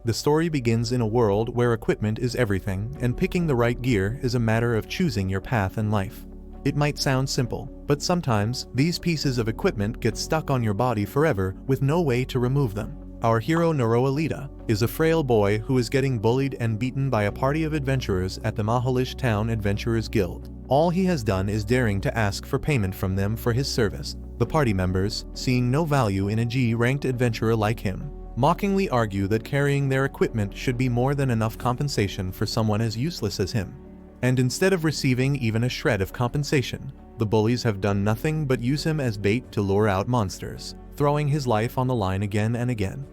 The story begins in a world where equipment is everything, and picking the right gear is a matter of choosing your path in life. It might sound simple, but sometimes, these pieces of equipment get stuck on your body forever with no way to remove them. Our hero Noroa is a frail boy who is getting bullied and beaten by a party of adventurers at the Mahalish Town Adventurers Guild. All he has done is daring to ask for payment from them for his service. The party members, seeing no value in a G-ranked adventurer like him, mockingly argue that carrying their equipment should be more than enough compensation for someone as useless as him. And instead of receiving even a shred of compensation, the bullies have done nothing but use him as bait to lure out monsters, throwing his life on the line again and again.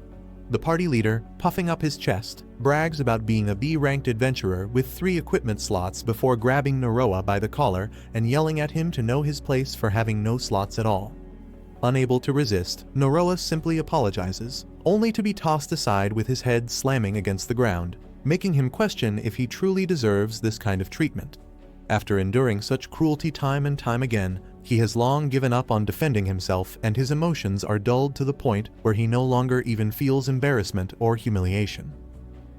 The party leader, puffing up his chest, brags about being a B-ranked adventurer with 3 equipment slots before grabbing Noroa by the collar and yelling at him to know his place for having no slots at all. Unable to resist, Noroa simply apologizes, only to be tossed aside with his head slamming against the ground, making him question if he truly deserves this kind of treatment. After enduring such cruelty time and time again, he has long given up on defending himself, and his emotions are dulled to the point where he no longer even feels embarrassment or humiliation.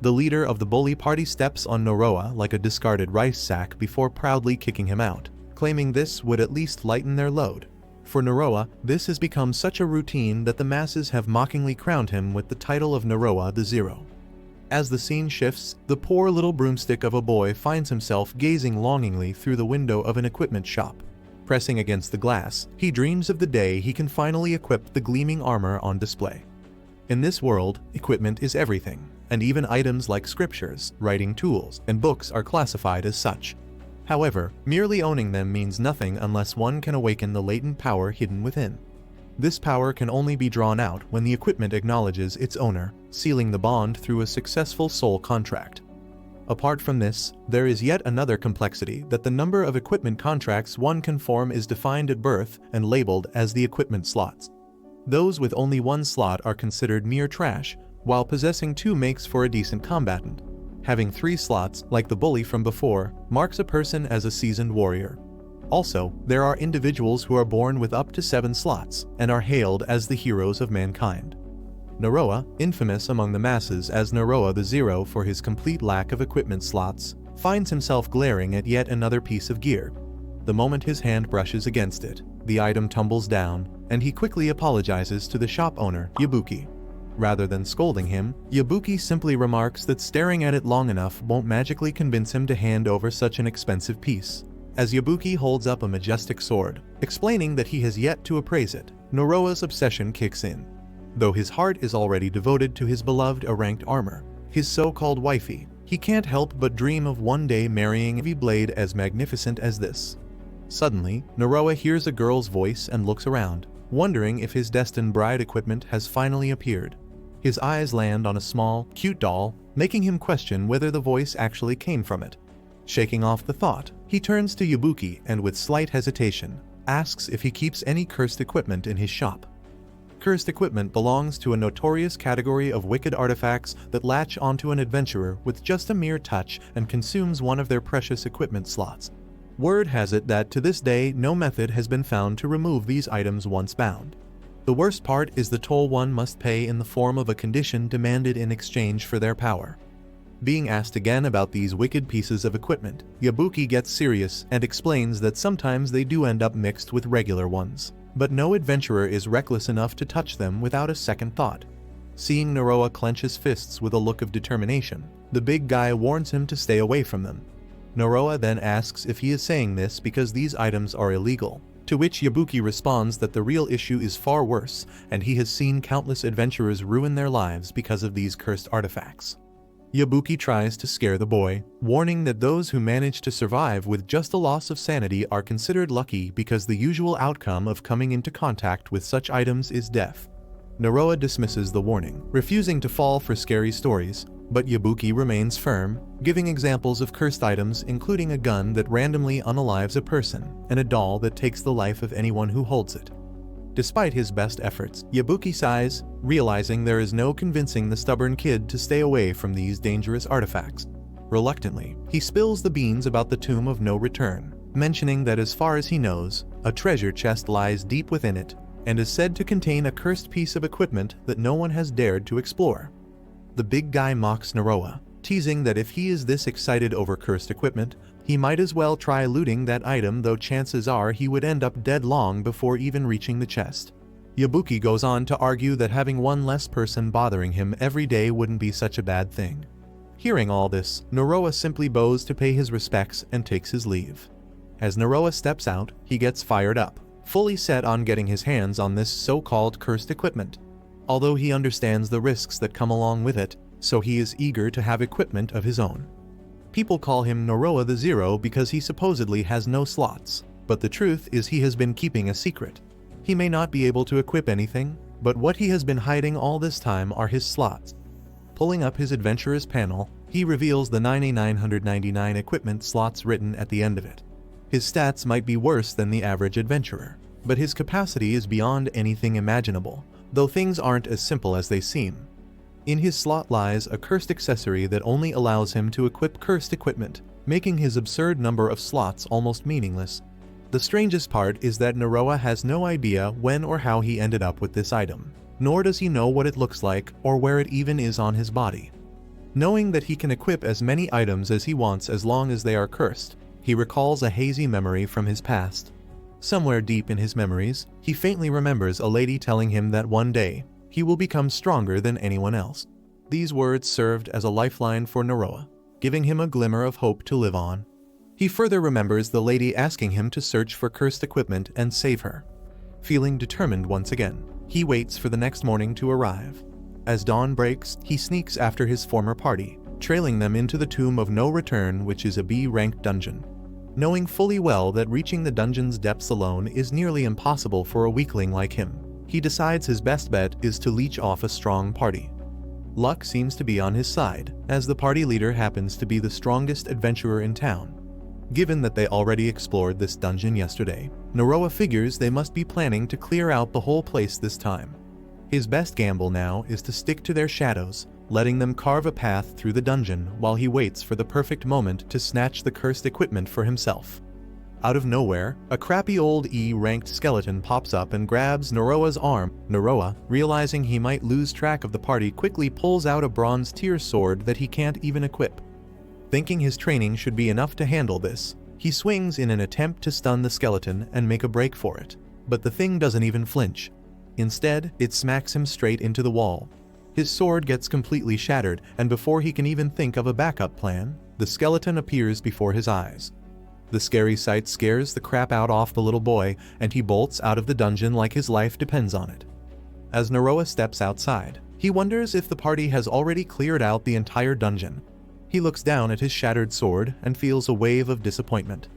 The leader of the bully party steps on Noroa like a discarded rice sack before proudly kicking him out, claiming this would at least lighten their load. For Noroa, this has become such a routine that the masses have mockingly crowned him with the title of Noroa the Zero. As the scene shifts, the poor little broomstick of a boy finds himself gazing longingly through the window of an equipment shop. Pressing against the glass, he dreams of the day he can finally equip the gleaming armor on display. In this world, equipment is everything, and even items like scriptures, writing tools, and books are classified as such. However, merely owning them means nothing unless one can awaken the latent power hidden within. This power can only be drawn out when the equipment acknowledges its owner, sealing the bond through a successful soul contract. Apart from this, there is yet another complexity that the number of equipment contracts one can form is defined at birth and labeled as the equipment slots. Those with only 1 slot are considered mere trash, while possessing 2 makes for a decent combatant. Having 3 slots, like the bully from before, marks a person as a seasoned warrior. Also, there are individuals who are born with up to 7 slots, and are hailed as the heroes of mankind. Noroa, infamous among the masses as Noroa the Zero for his complete lack of equipment slots, finds himself glaring at yet another piece of gear. The moment his hand brushes against it, the item tumbles down, and he quickly apologizes to the shop owner, Yabuki. Rather than scolding him, Yabuki simply remarks that staring at it long enough won't magically convince him to hand over such an expensive piece. As Yabuki holds up a majestic sword, explaining that he has yet to appraise it, Noroa's obsession kicks in. Though his heart is already devoted to his beloved A-ranked armor, his so-called wifey, he can't help but dream of one day marrying a blade as magnificent as this. Suddenly, Noroa hears a girl's voice and looks around, wondering if his destined bride equipment has finally appeared. His eyes land on a small, cute doll, making him question whether the voice actually came from it. Shaking off the thought, he turns to Yabuki and with slight hesitation, asks if he keeps any cursed equipment in his shop. Cursed equipment belongs to a notorious category of wicked artifacts that latch onto an adventurer with just a mere touch and consumes one of their precious equipment slots. Word has it that to this day no method has been found to remove these items once bound. The worst part is the toll one must pay in the form of a condition demanded in exchange for their power. Being asked again about these wicked pieces of equipment, Yabuki gets serious and explains that sometimes they do end up mixed with regular ones, but no adventurer is reckless enough to touch them without a second thought. Seeing Noroa clench his fists with a look of determination, the big guy warns him to stay away from them. Noroa then asks if he is saying this because these items are illegal, to which Yabuki responds that the real issue is far worse, and he has seen countless adventurers ruin their lives because of these cursed artifacts. Yabuki tries to scare the boy, warning that those who manage to survive with just a loss of sanity are considered lucky because the usual outcome of coming into contact with such items is death. Noroa dismisses the warning, refusing to fall for scary stories, but Yabuki remains firm, giving examples of cursed items including a gun that randomly unalives a person and a doll that takes the life of anyone who holds it. Despite his best efforts, Yabuki sighs, realizing there is no convincing the stubborn kid to stay away from these dangerous artifacts. Reluctantly, he spills the beans about the Tomb of No Return, mentioning that as far as he knows, a treasure chest lies deep within it, and is said to contain a cursed piece of equipment that no one has dared to explore. the big guy mocks Noroa, teasing that if he is this excited over cursed equipment, he might as well try looting that item, though chances are he would end up dead long before even reaching the chest. Yabuki goes on to argue that having one less person bothering him every day wouldn't be such a bad thing. Hearing all this, Noroa simply bows to pay his respects and takes his leave. As Noroa steps out, he gets fired up, fully set on getting his hands on this so-called cursed equipment. Although he understands the risks that come along with it, so he is eager to have equipment of his own. People call him Noroa the Zero because he supposedly has no slots, but the truth is he has been keeping a secret. He may not be able to equip anything, but what he has been hiding all this time are his slots. Pulling up his adventurer's panel, he reveals the 9,999 equipment slots written at the end of it. His stats might be worse than the average adventurer, but his capacity is beyond anything imaginable, though things aren't as simple as they seem. In his slot lies a cursed accessory that only allows him to equip cursed equipment, making his absurd number of slots almost meaningless. The strangest part is that Noroa has no idea when or how he ended up with this item, nor does he know what it looks like or where it even is on his body. Knowing that he can equip as many items as he wants as long as they are cursed, he recalls a hazy memory from his past. Somewhere deep in his memories, he faintly remembers a lady telling him that one day, he will become stronger than anyone else. These words served as a lifeline for Noroa, giving him a glimmer of hope to live on. He further remembers the lady asking him to search for cursed equipment and save her. Feeling determined once again, he waits for the next morning to arrive. As dawn breaks, he sneaks after his former party, trailing them into the Tomb of No Return, which is a B-ranked dungeon. Knowing fully well that reaching the dungeon's depths alone is nearly impossible for a weakling like him, he decides his best bet is to leech off a strong party. Luck seems to be on his side, as the party leader happens to be the strongest adventurer in town. Given that they already explored this dungeon yesterday, Noroa figures they must be planning to clear out the whole place this time. His best gamble now is to stick to their shadows, letting them carve a path through the dungeon while he waits for the perfect moment to snatch the cursed equipment for himself. Out of nowhere, a crappy old E-ranked skeleton pops up and grabs Noroa's arm. Noroa, realizing he might lose track of the party, quickly pulls out a bronze tier sword that he can't even equip. Thinking his training should be enough to handle this, he swings in an attempt to stun the skeleton and make a break for it, but the thing doesn't even flinch. Instead, it smacks him straight into the wall. His sword gets completely shattered, and before he can even think of a backup plan, the skeleton appears before his eyes. The scary sight scares the crap out of the little boy, and he bolts out of the dungeon like his life depends on it. As Noroa steps outside, he wonders if the party has already cleared out the entire dungeon. He looks down at his shattered sword and feels a wave of disappointment.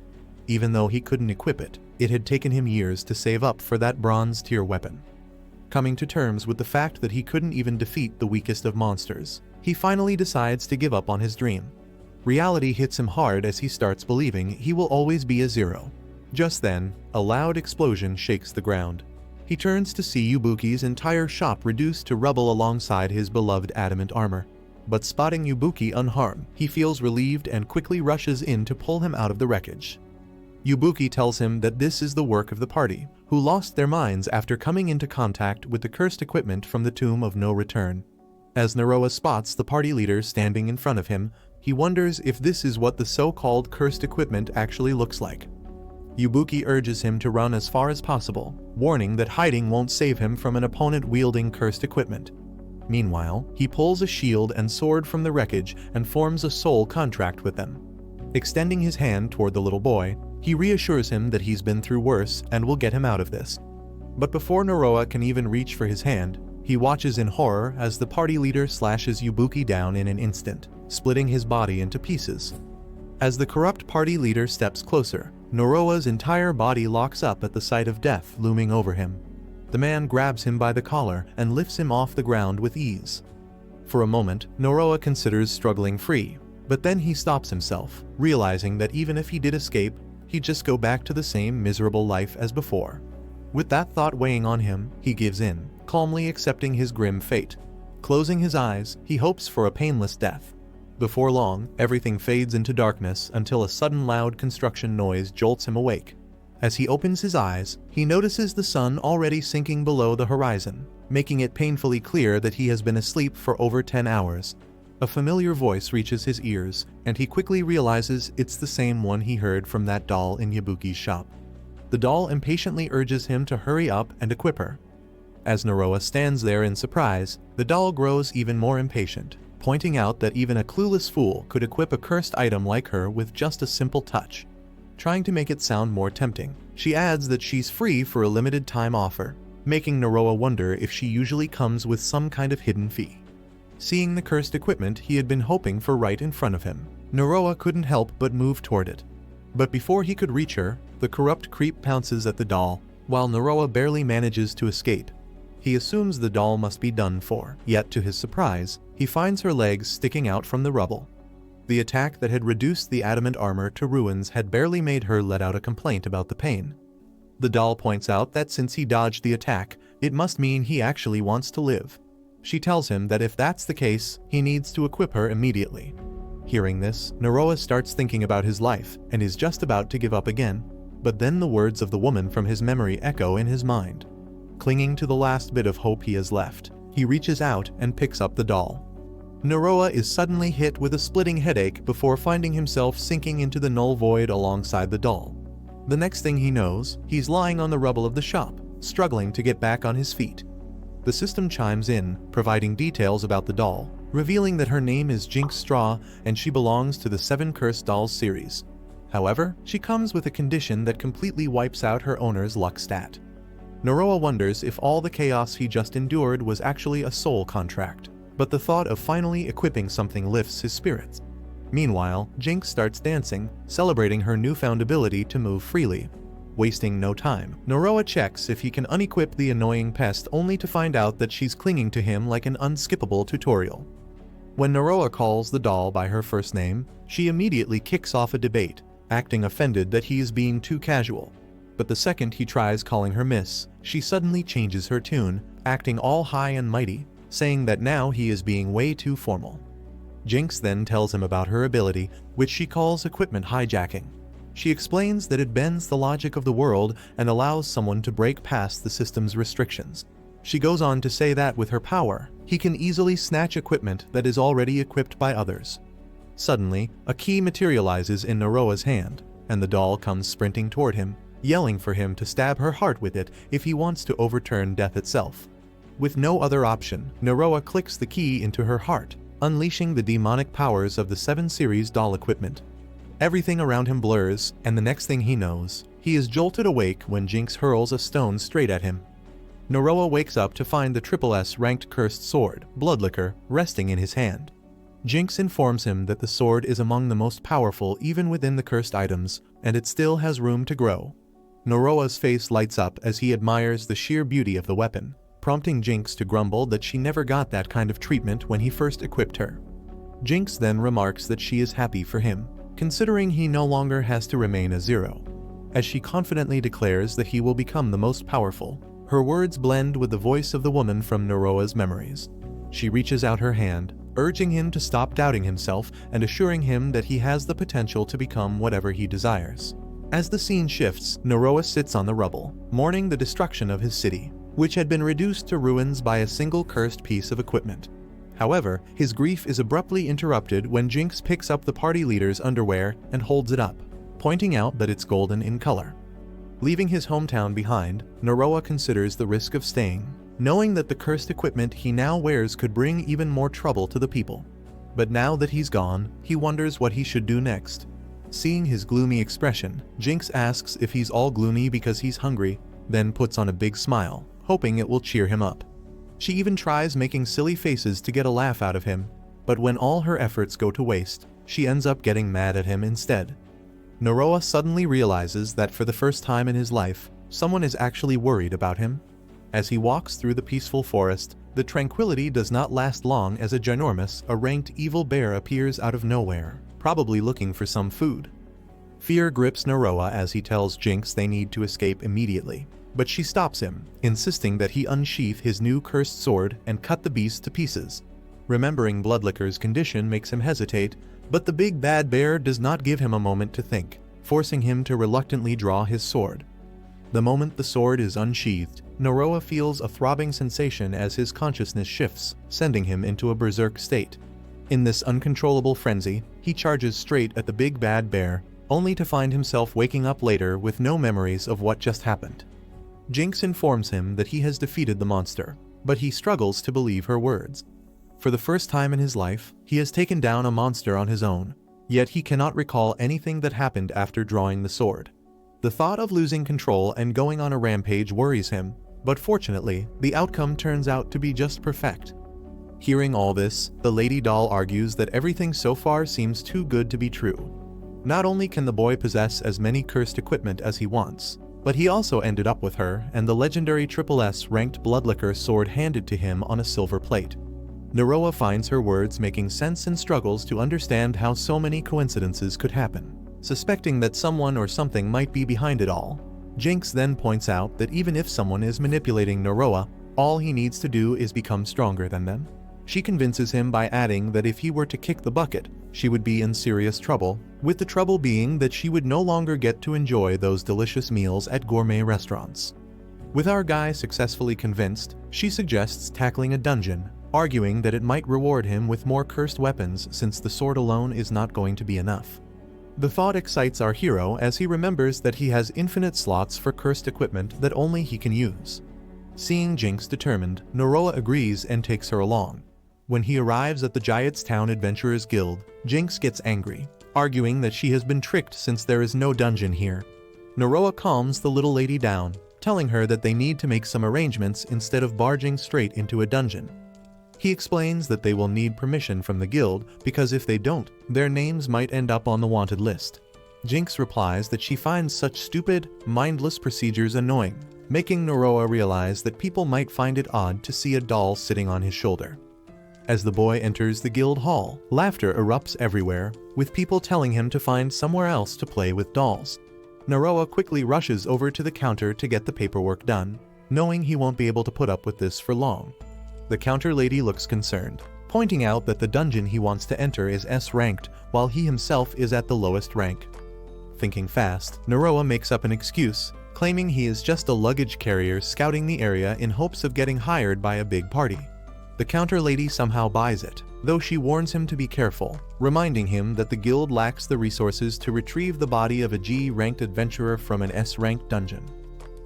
Even though he couldn't equip it, it had taken him years to save up for that bronze tier weapon. Coming to terms with the fact that he couldn't even defeat the weakest of monsters, he finally decides to give up on his dream. Reality hits him hard as he starts believing he will always be a zero. Just then, a loud explosion shakes the ground. He turns to see Yabuki's entire shop reduced to rubble alongside his beloved adamant armor. But spotting Yabuki unharmed, he feels relieved and quickly rushes in to pull him out of the wreckage. Yabuki tells him that this is the work of the party, who lost their minds after coming into contact with the cursed equipment from the Tomb of No Return. As Noroa spots the party leader standing in front of him, he wonders if this is what the so-called cursed equipment actually looks like. Yabuki urges him to run as far as possible, warning that hiding won't save him from an opponent wielding cursed equipment. Meanwhile, he pulls a shield and sword from the wreckage and forms a soul contract with them. Extending his hand toward the little boy, he reassures him that he's been through worse and will get him out of this. But before Noroa can even reach for his hand, he watches in horror as the party leader slashes Yabuki down in an instant, splitting his body into pieces. As the corrupt party leader steps closer, Noroa's entire body locks up at the sight of death looming over him. The man grabs him by the collar and lifts him off the ground with ease. For a moment, Noroa considers struggling free, but then he stops himself, realizing that even if he did escape, he'd just go back to the same miserable life as before. With that thought weighing on him, he gives in, calmly accepting his grim fate. Closing his eyes, he hopes for a painless death. Before long, everything fades into darkness until a sudden loud construction noise jolts him awake. As he opens his eyes, he notices the sun already sinking below the horizon, making it painfully clear that he has been asleep for over 10 hours. A familiar voice reaches his ears, and he quickly realizes it's the same one he heard from that doll in Yabuki's shop. The doll impatiently urges him to hurry up and equip her. As Noroa stands there in surprise, the doll grows even more impatient, pointing out that even a clueless fool could equip a cursed item like her with just a simple touch. Trying to make it sound more tempting, she adds that she's free for a limited time offer, making Noroa wonder if she usually comes with some kind of hidden fee. Seeing the cursed equipment he had been hoping for right in front of him, Noroa couldn't help but move toward it. But before he could reach her, the corrupt creep pounces at the doll, while Noroa barely manages to escape. He assumes the doll must be done for, yet to his surprise, he finds her legs sticking out from the rubble. The attack that had reduced the adamant armor to ruins had barely made her let out a complaint about the pain. The doll points out that since he dodged the attack, it must mean he actually wants to live. She tells him that if that's the case, he needs to equip her immediately. Hearing this, Noroa starts thinking about his life and is just about to give up again. But then the words of the woman from his memory echo in his mind. Clinging to the last bit of hope he has left, he reaches out and picks up the doll. Noroa is suddenly hit with a splitting headache before finding himself sinking into the null void alongside the doll. The next thing he knows, he's lying on the rubble of the shop, struggling to get back on his feet. The system chimes in, providing details about the doll, revealing that her name is Jinx Straw and she belongs to the 7 Cursed Dolls series. However, she comes with a condition that completely wipes out her owner's luck stat. Noroa wonders if all the chaos he just endured was actually a soul contract, but the thought of finally equipping something lifts his spirits. Meanwhile, Jinx starts dancing, celebrating her newfound ability to move freely. Wasting no time, Noroa checks if he can unequip the annoying pest only to find out that she's clinging to him like an unskippable tutorial. When Noroa calls the doll by her first name, she immediately kicks off a debate, acting offended that he is being too casual. But the second he tries calling her Miss, she suddenly changes her tune, acting all high and mighty, saying that now he is being way too formal. Jinx then tells him about her ability, which she calls equipment hijacking. She explains that it bends the logic of the world and allows someone to break past the system's restrictions. She goes on to say that with her power, he can easily snatch equipment that is already equipped by others. Suddenly, a key materializes in Noroa's hand, and the doll comes sprinting toward him, yelling for him to stab her heart with it if he wants to overturn death itself. With no other option, Noroa clicks the key into her heart, unleashing the demonic powers of the 7 series doll equipment. Everything around him blurs, and the next thing he knows, he is jolted awake when Jinx hurls a stone straight at him. Noroa wakes up to find the SS ranked cursed sword, Bloodlicker, resting in his hand. Jinx informs him that the sword is among the most powerful even within the cursed items, and it still has room to grow. Noroa's face lights up as he admires the sheer beauty of the weapon, prompting Jinx to grumble that she never got that kind of treatment when he first equipped her. Jinx then remarks that she is happy for him, considering he no longer has to remain a zero. As she confidently declares that he will become the most powerful, her words blend with the voice of the woman from Noroa's memories. She reaches out her hand, urging him to stop doubting himself and assuring him that he has the potential to become whatever he desires. As the scene shifts, Noroa sits on the rubble, mourning the destruction of his city, which had been reduced to ruins by a single cursed piece of equipment. However, his grief is abruptly interrupted when Jinx picks up the party leader's underwear and holds it up, pointing out that it's golden in color. Leaving his hometown behind, Noroa considers the risk of staying, knowing that the cursed equipment he now wears could bring even more trouble to the people. But now that he's gone, he wonders what he should do next. Seeing his gloomy expression, Jinx asks if he's all gloomy because he's hungry, then puts on a big smile, hoping it will cheer him up. She even tries making silly faces to get a laugh out of him, but when all her efforts go to waste, she ends up getting mad at him instead. Noroa suddenly realizes that for the first time in his life, someone is actually worried about him. As he walks through the peaceful forest, the tranquility does not last long as a ginormous, ranked evil bear appears out of nowhere, probably looking for some food. Fear grips Noroa as he tells Jinx they need to escape immediately, but she stops him, insisting that he unsheath his new cursed sword and cut the beast to pieces. Remembering Bloodlicker's condition makes him hesitate, but the big bad bear does not give him a moment to think, forcing him to reluctantly draw his sword. The moment the sword is unsheathed, Noroa feels a throbbing sensation as his consciousness shifts, sending him into a berserk state. In this uncontrollable frenzy, he charges straight at the big bad bear, only to find himself waking up later with no memories of what just happened. Jinx informs him that he has defeated the monster, but he struggles to believe her words. For the first time in his life, he has taken down a monster on his own, yet he cannot recall anything that happened after drawing the sword. The thought of losing control and going on a rampage worries him, but fortunately, the outcome turns out to be just perfect. Hearing all this, the lady doll argues that everything so far seems too good to be true. Not only can the boy possess as many cursed equipment as he wants, but he also ended up with her and the legendary SSS ranked Bloodlicker sword handed to him on a silver plate. Noroa finds her words making sense and struggles to understand how so many coincidences could happen, suspecting that someone or something might be behind it all. Jinx then points out that even if someone is manipulating Noroa, all he needs to do is become stronger than them. She convinces him by adding that if he were to kick the bucket, she would be in serious trouble, with the trouble being that she would no longer get to enjoy those delicious meals at gourmet restaurants. With our guy successfully convinced, she suggests tackling a dungeon, arguing that it might reward him with more cursed weapons since the sword alone is not going to be enough. The thought excites our hero as he remembers that he has infinite slots for cursed equipment that only he can use. Seeing Jinx determined, Noroa agrees and takes her along. When he arrives at the Giant's Town Adventurers Guild, Jinx gets angry, arguing that she has been tricked since there is no dungeon here. Noroa calms the little lady down, telling her that they need to make some arrangements instead of barging straight into a dungeon. He explains that they will need permission from the guild because if they don't, their names might end up on the wanted list. Jinx replies that she finds such stupid, mindless procedures annoying, making Noroa realize that people might find it odd to see a doll sitting on his shoulder. As the boy enters the guild hall, laughter erupts everywhere, with people telling him to find somewhere else to play with dolls. Noroa quickly rushes over to the counter to get the paperwork done, knowing he won't be able to put up with this for long. The counter lady looks concerned, pointing out that the dungeon he wants to enter is S-ranked, while he himself is at the lowest rank. Thinking fast, Noroa makes up an excuse, claiming he is just a luggage carrier scouting the area in hopes of getting hired by a big party. The counter lady somehow buys it, though she warns him to be careful, reminding him that the guild lacks the resources to retrieve the body of a G-ranked adventurer from an S-ranked dungeon.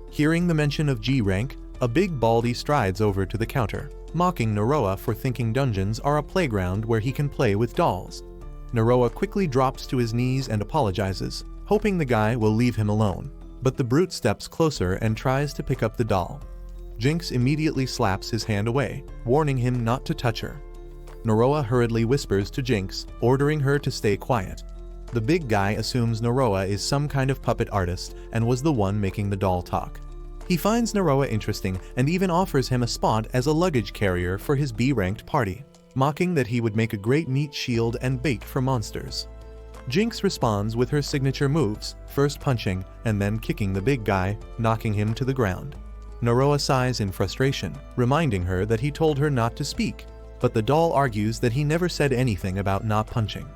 Hearing the mention of G-rank, a big baldy strides over to the counter, mocking Noroa for thinking dungeons are a playground where he can play with dolls. Noroa quickly drops to his knees and apologizes, hoping the guy will leave him alone, but the brute steps closer and tries to pick up the doll. Jinx immediately slaps his hand away, warning him not to touch her. Noroa hurriedly whispers to Jinx, ordering her to stay quiet. The big guy assumes Noroa is some kind of puppet artist and was the one making the doll talk. He finds Noroa interesting and even offers him a spot as a luggage carrier for his B-ranked party, mocking that he would make a great meat shield and bait for monsters. Jinx responds with her signature moves, first punching and then kicking the big guy, knocking him to the ground. Noroa sighs in frustration, reminding her that he told her not to speak, but the doll argues that he never said anything about not punching.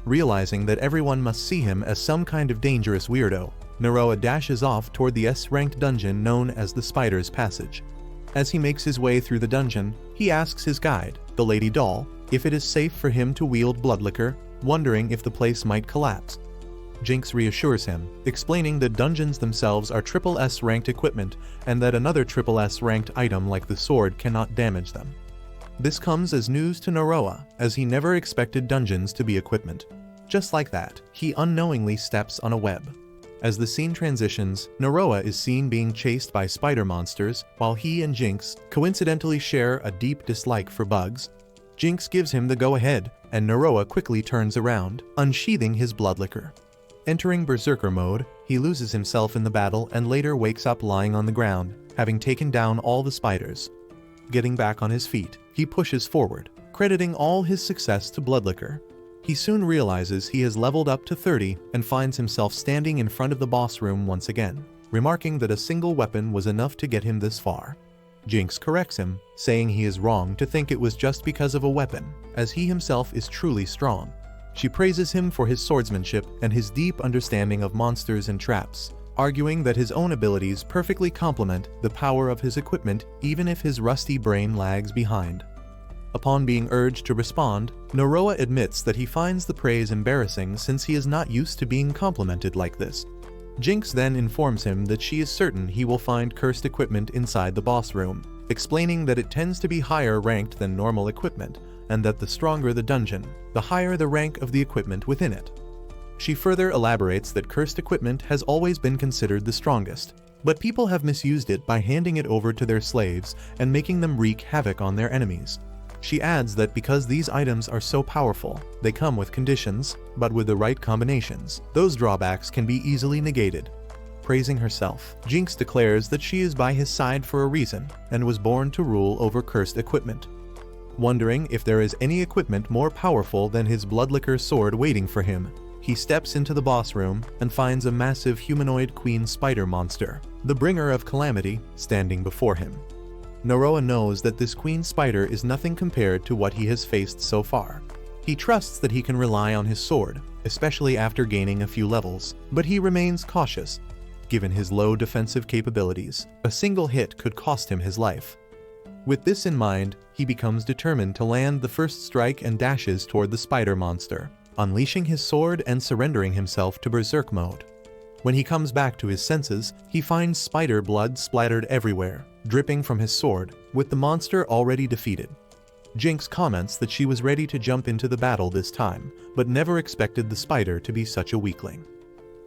Realizing that everyone must see him as some kind of dangerous weirdo, Noroa dashes off toward the S-ranked dungeon known as the Spider's Passage. As he makes his way through the dungeon, he asks his guide, the Lady Doll, if it is safe for him to wield Bloodlicker, wondering if the place might collapse. Jinx reassures him, explaining that dungeons themselves are SSS ranked equipment and that another SSS ranked item like the sword cannot damage them. This comes as news to Noroa, as he never expected dungeons to be equipment. Just like that, he unknowingly steps on a web. As the scene transitions, Noroa is seen being chased by spider monsters, while he and Jinx coincidentally share a deep dislike for bugs. Jinx gives him the go-ahead, and Noroa quickly turns around, unsheathing his Bloodlicker. Entering Berserker mode, he loses himself in the battle and later wakes up lying on the ground, having taken down all the spiders. Getting back on his feet, he pushes forward, crediting all his success to Bloodlicker. He soon realizes he has leveled up to 30 and finds himself standing in front of the boss room once again, remarking that a single weapon was enough to get him this far. Jinx corrects him, saying he is wrong to think it was just because of a weapon, as he himself is truly strong. She praises him for his swordsmanship and his deep understanding of monsters and traps, arguing that his own abilities perfectly complement the power of his equipment even if his rusty brain lags behind. Upon being urged to respond, Noroa admits that he finds the praise embarrassing since he is not used to being complimented like this. Jinx then informs him that she is certain he will find cursed equipment inside the boss room, explaining that it tends to be higher ranked than normal equipment, and that the stronger the dungeon, the higher the rank of the equipment within it. She further elaborates that cursed equipment has always been considered the strongest, but people have misused it by handing it over to their slaves and making them wreak havoc on their enemies. She adds that because these items are so powerful, they come with conditions, but with the right combinations, those drawbacks can be easily negated. Praising herself, Jinx declares that she is by his side for a reason and was born to rule over cursed equipment. Wondering if there is any equipment more powerful than his Bloodlicker sword waiting for him, he steps into the boss room and finds a massive humanoid queen spider monster, the bringer of calamity, standing before him. Noroa knows that this queen spider is nothing compared to what he has faced so far. He trusts that he can rely on his sword, especially after gaining a few levels, but he remains cautious. Given his low defensive capabilities, a single hit could cost him his life. With this in mind, he becomes determined to land the first strike and dashes toward the spider monster, unleashing his sword and surrendering himself to berserk mode. When he comes back to his senses, he finds spider blood splattered everywhere, dripping from his sword, with the monster already defeated. Jinx comments that she was ready to jump into the battle this time, but never expected the spider to be such a weakling.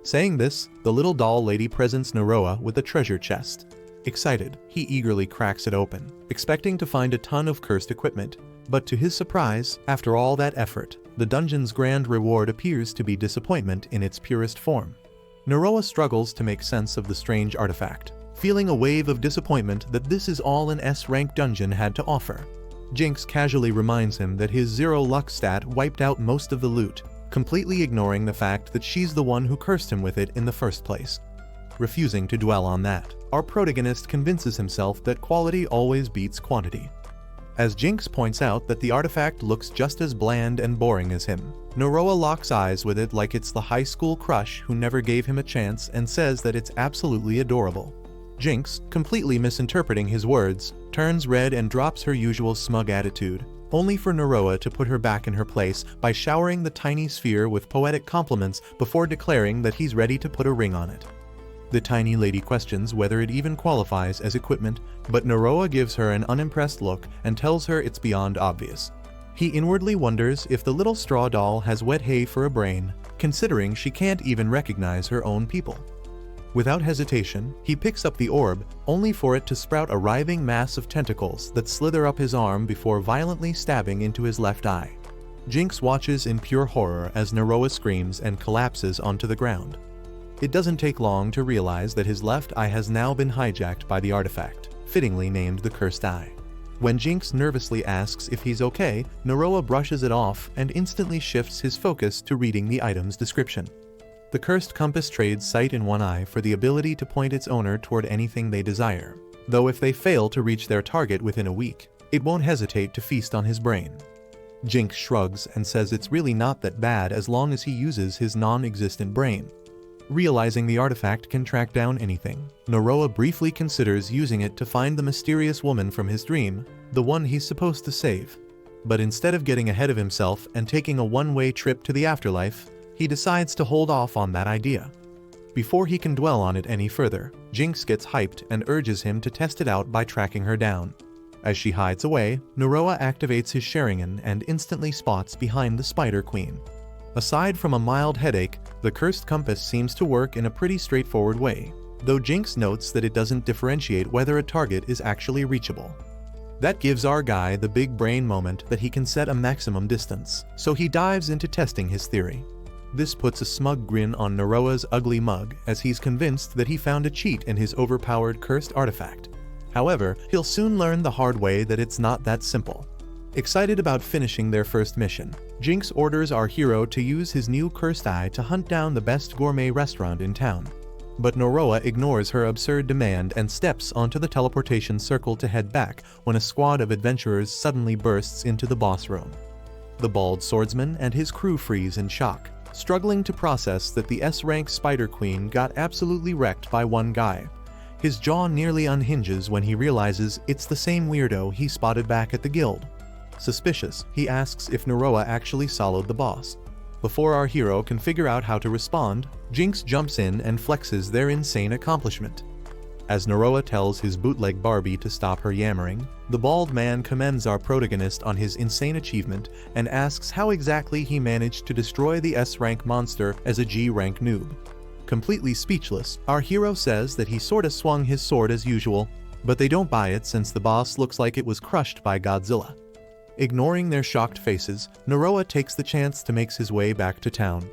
Saying this, the little doll lady presents Noroa with a treasure chest. Excited, he eagerly cracks it open, expecting to find a ton of cursed equipment, but to his surprise, after all that effort, the dungeon's grand reward appears to be disappointment in its purest form. Noroa struggles to make sense of the strange artifact, feeling a wave of disappointment that this is all an S-rank dungeon had to offer. Jinx casually reminds him that his 0 luck stat wiped out most of the loot, completely ignoring the fact that she's the one who cursed him with it in the first place. Refusing to dwell on that, our protagonist convinces himself that quality always beats quantity. As Jinx points out that the artifact looks just as bland and boring as him, Noroa locks eyes with it like it's the high school crush who never gave him a chance and says that it's absolutely adorable. Jinx, completely misinterpreting his words, turns red and drops her usual smug attitude, only for Noroa to put her back in her place by showering the tiny sphere with poetic compliments before declaring that he's ready to put a ring on it. The tiny lady questions whether it even qualifies as equipment, but Noroa gives her an unimpressed look and tells her it's beyond obvious. He inwardly wonders if the little straw doll has wet hay for a brain, considering she can't even recognize her own people. Without hesitation, he picks up the orb, only for it to sprout a writhing mass of tentacles that slither up his arm before violently stabbing into his left eye. Jinx watches in pure horror as Noroa screams and collapses onto the ground. It doesn't take long to realize that his left eye has now been hijacked by the artifact, fittingly named the Cursed Eye. When Jinx nervously asks if he's okay, Noroa brushes it off and instantly shifts his focus to reading the item's description. The cursed compass trades sight in one eye for the ability to point its owner toward anything they desire, though if they fail to reach their target within a week, it won't hesitate to feast on his brain. Jinx shrugs and says it's really not that bad as long as he uses his non-existent brain. Realizing the artifact can track down anything, Noroa briefly considers using it to find the mysterious woman from his dream, the one he's supposed to save. But instead of getting ahead of himself and taking a one-way trip to the afterlife, he decides to hold off on that idea. Before he can dwell on it any further, Jinx gets hyped and urges him to test it out by tracking her down. As she hides away, Noroa activates his Sharingan and instantly spots behind the Spider Queen. Aside from a mild headache, the cursed compass seems to work in a pretty straightforward way, though Jinx notes that it doesn't differentiate whether a target is actually reachable. That gives our guy the big brain moment that he can set a maximum distance, so he dives into testing his theory. This puts a smug grin on Noroa's ugly mug as he's convinced that he found a cheat in his overpowered cursed artifact. However, he'll soon learn the hard way that it's not that simple. Excited about finishing their first mission, Jinx orders our hero to use his new Cursed Eye to hunt down the best gourmet restaurant in town. But Noroa ignores her absurd demand and steps onto the teleportation circle to head back when a squad of adventurers suddenly bursts into the boss room. The bald swordsman and his crew freeze in shock, struggling to process that the S-rank Spider Queen got absolutely wrecked by one guy. His jaw nearly unhinges when he realizes it's the same weirdo he spotted back at the guild. Suspicious, he asks if Noroa actually soloed the boss. Before our hero can figure out how to respond, Jinx jumps in and flexes their insane accomplishment. As Noroa tells his bootleg Barbie to stop her yammering, the bald man commends our protagonist on his insane achievement and asks how exactly he managed to destroy the S-rank monster as a G-rank noob. Completely speechless, our hero says that he sorta swung his sword as usual, but they don't buy it since the boss looks like it was crushed by Godzilla. Ignoring their shocked faces, Noroa takes the chance to make his way back to town.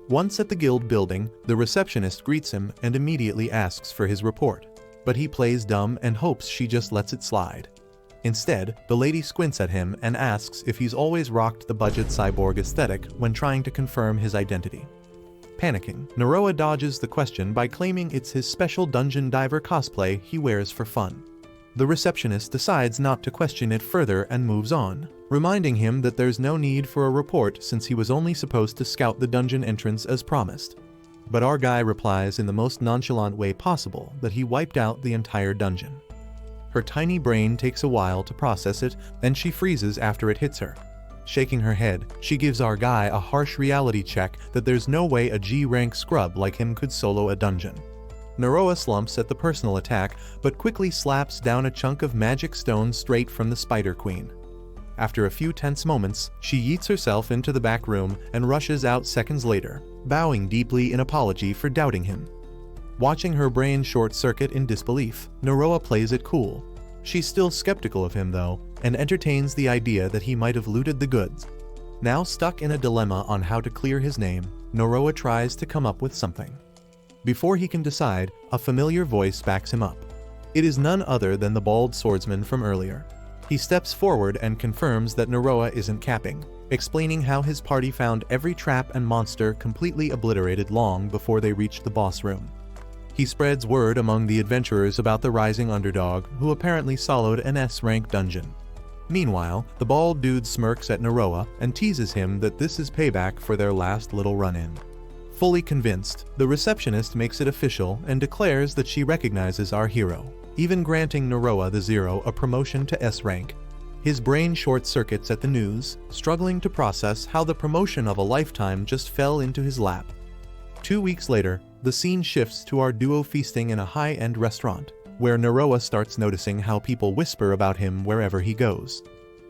Once at the guild building, the receptionist greets him and immediately asks for his report. But he plays dumb and hopes she just lets it slide. Instead, the lady squints at him and asks if he's always rocked the budget cyborg aesthetic when trying to confirm his identity. Panicking, Noroa dodges the question by claiming it's his special dungeon diver cosplay he wears for fun. The receptionist decides not to question it further and moves on, reminding him that there's no need for a report since he was only supposed to scout the dungeon entrance as promised. But our guy replies in the most nonchalant way possible that he wiped out the entire dungeon. Her tiny brain takes a while to process it, and she freezes after it hits her. Shaking her head, she gives our guy a harsh reality check that there's no way a G-rank scrub like him could solo a dungeon. Noroa slumps at the personal attack, but quickly slaps down a chunk of magic stone straight from the Spider Queen. After a few tense moments, she yeets herself into the back room and rushes out seconds later, bowing deeply in apology for doubting him. Watching her brain short-circuit in disbelief, Noroa plays it cool. She's still skeptical of him though, and entertains the idea that he might have looted the goods. Now stuck in a dilemma on how to clear his name, Noroa tries to come up with something. Before he can decide, a familiar voice backs him up. It is none other than the bald swordsman from earlier. He steps forward and confirms that Noroa isn't capping, explaining how his party found every trap and monster completely obliterated long before they reached the boss room. He spreads word among the adventurers about the rising underdog, who apparently soloed an S-rank dungeon. Meanwhile, the bald dude smirks at Noroa and teases him that this is payback for their last little run-in. Fully convinced, the receptionist makes it official and declares that she recognizes our hero, even granting Noroa the Zero a promotion to S-rank. His brain short-circuits at the news, struggling to process how the promotion of a lifetime just fell into his lap. 2 weeks later, the scene shifts to our duo feasting in a high-end restaurant, where Noroa starts noticing how people whisper about him wherever he goes.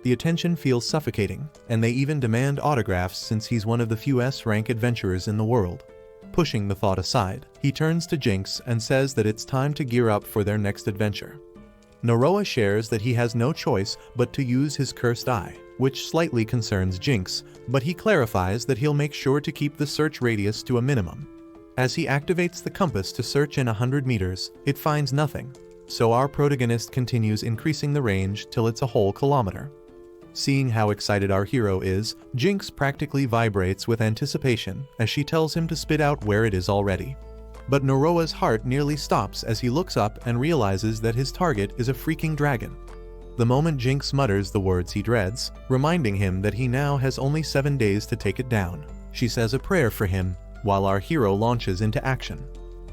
The attention feels suffocating, and they even demand autographs since he's one of the few S-rank adventurers in the world. Pushing the thought aside, he turns to Jinx and says that it's time to gear up for their next adventure. Noroa shares that he has no choice but to use his cursed eye, which slightly concerns Jinx, but he clarifies that he'll make sure to keep the search radius to a minimum. As he activates the compass to search in 100 meters, it finds nothing, so our protagonist continues increasing the range till it's a whole kilometer. Seeing how excited our hero is, Jinx practically vibrates with anticipation as she tells him to spit out where it is already. But Noroa's heart nearly stops as he looks up and realizes that his target is a freaking dragon. The moment Jinx mutters the words he dreads, reminding him that he now has only 7 days to take it down, she says a prayer for him, while our hero launches into action.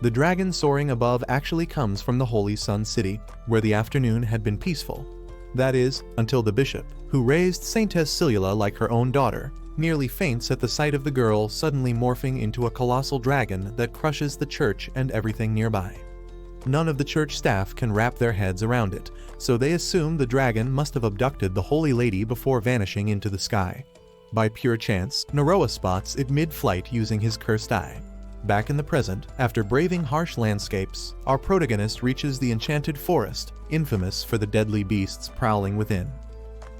The dragon soaring above actually comes from the Holy Sun City, where the afternoon had been peaceful. That is, until the bishop, who raised Saintess Sillula like her own daughter, nearly faints at the sight of the girl suddenly morphing into a colossal dragon that crushes the church and everything nearby. None of the church staff can wrap their heads around it, so they assume the dragon must have abducted the Holy Lady before vanishing into the sky. By pure chance, Noroa spots it mid-flight using his cursed eye. Back in the present, after braving harsh landscapes, our protagonist reaches the enchanted forest, infamous for the deadly beasts prowling within.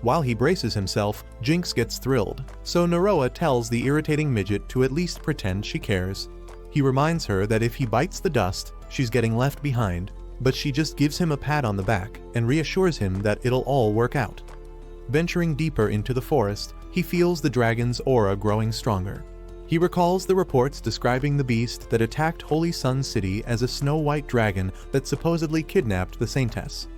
While he braces himself, Jinx gets thrilled, so Noroa tells the irritating midget to at least pretend she cares. He reminds her that if he bites the dust, she's getting left behind, but she just gives him a pat on the back and reassures him that it'll all work out. Venturing deeper into the forest, he feels the dragon's aura growing stronger. He recalls the reports describing the beast that attacked Holy Sun City as a snow-white dragon that supposedly kidnapped the saintess.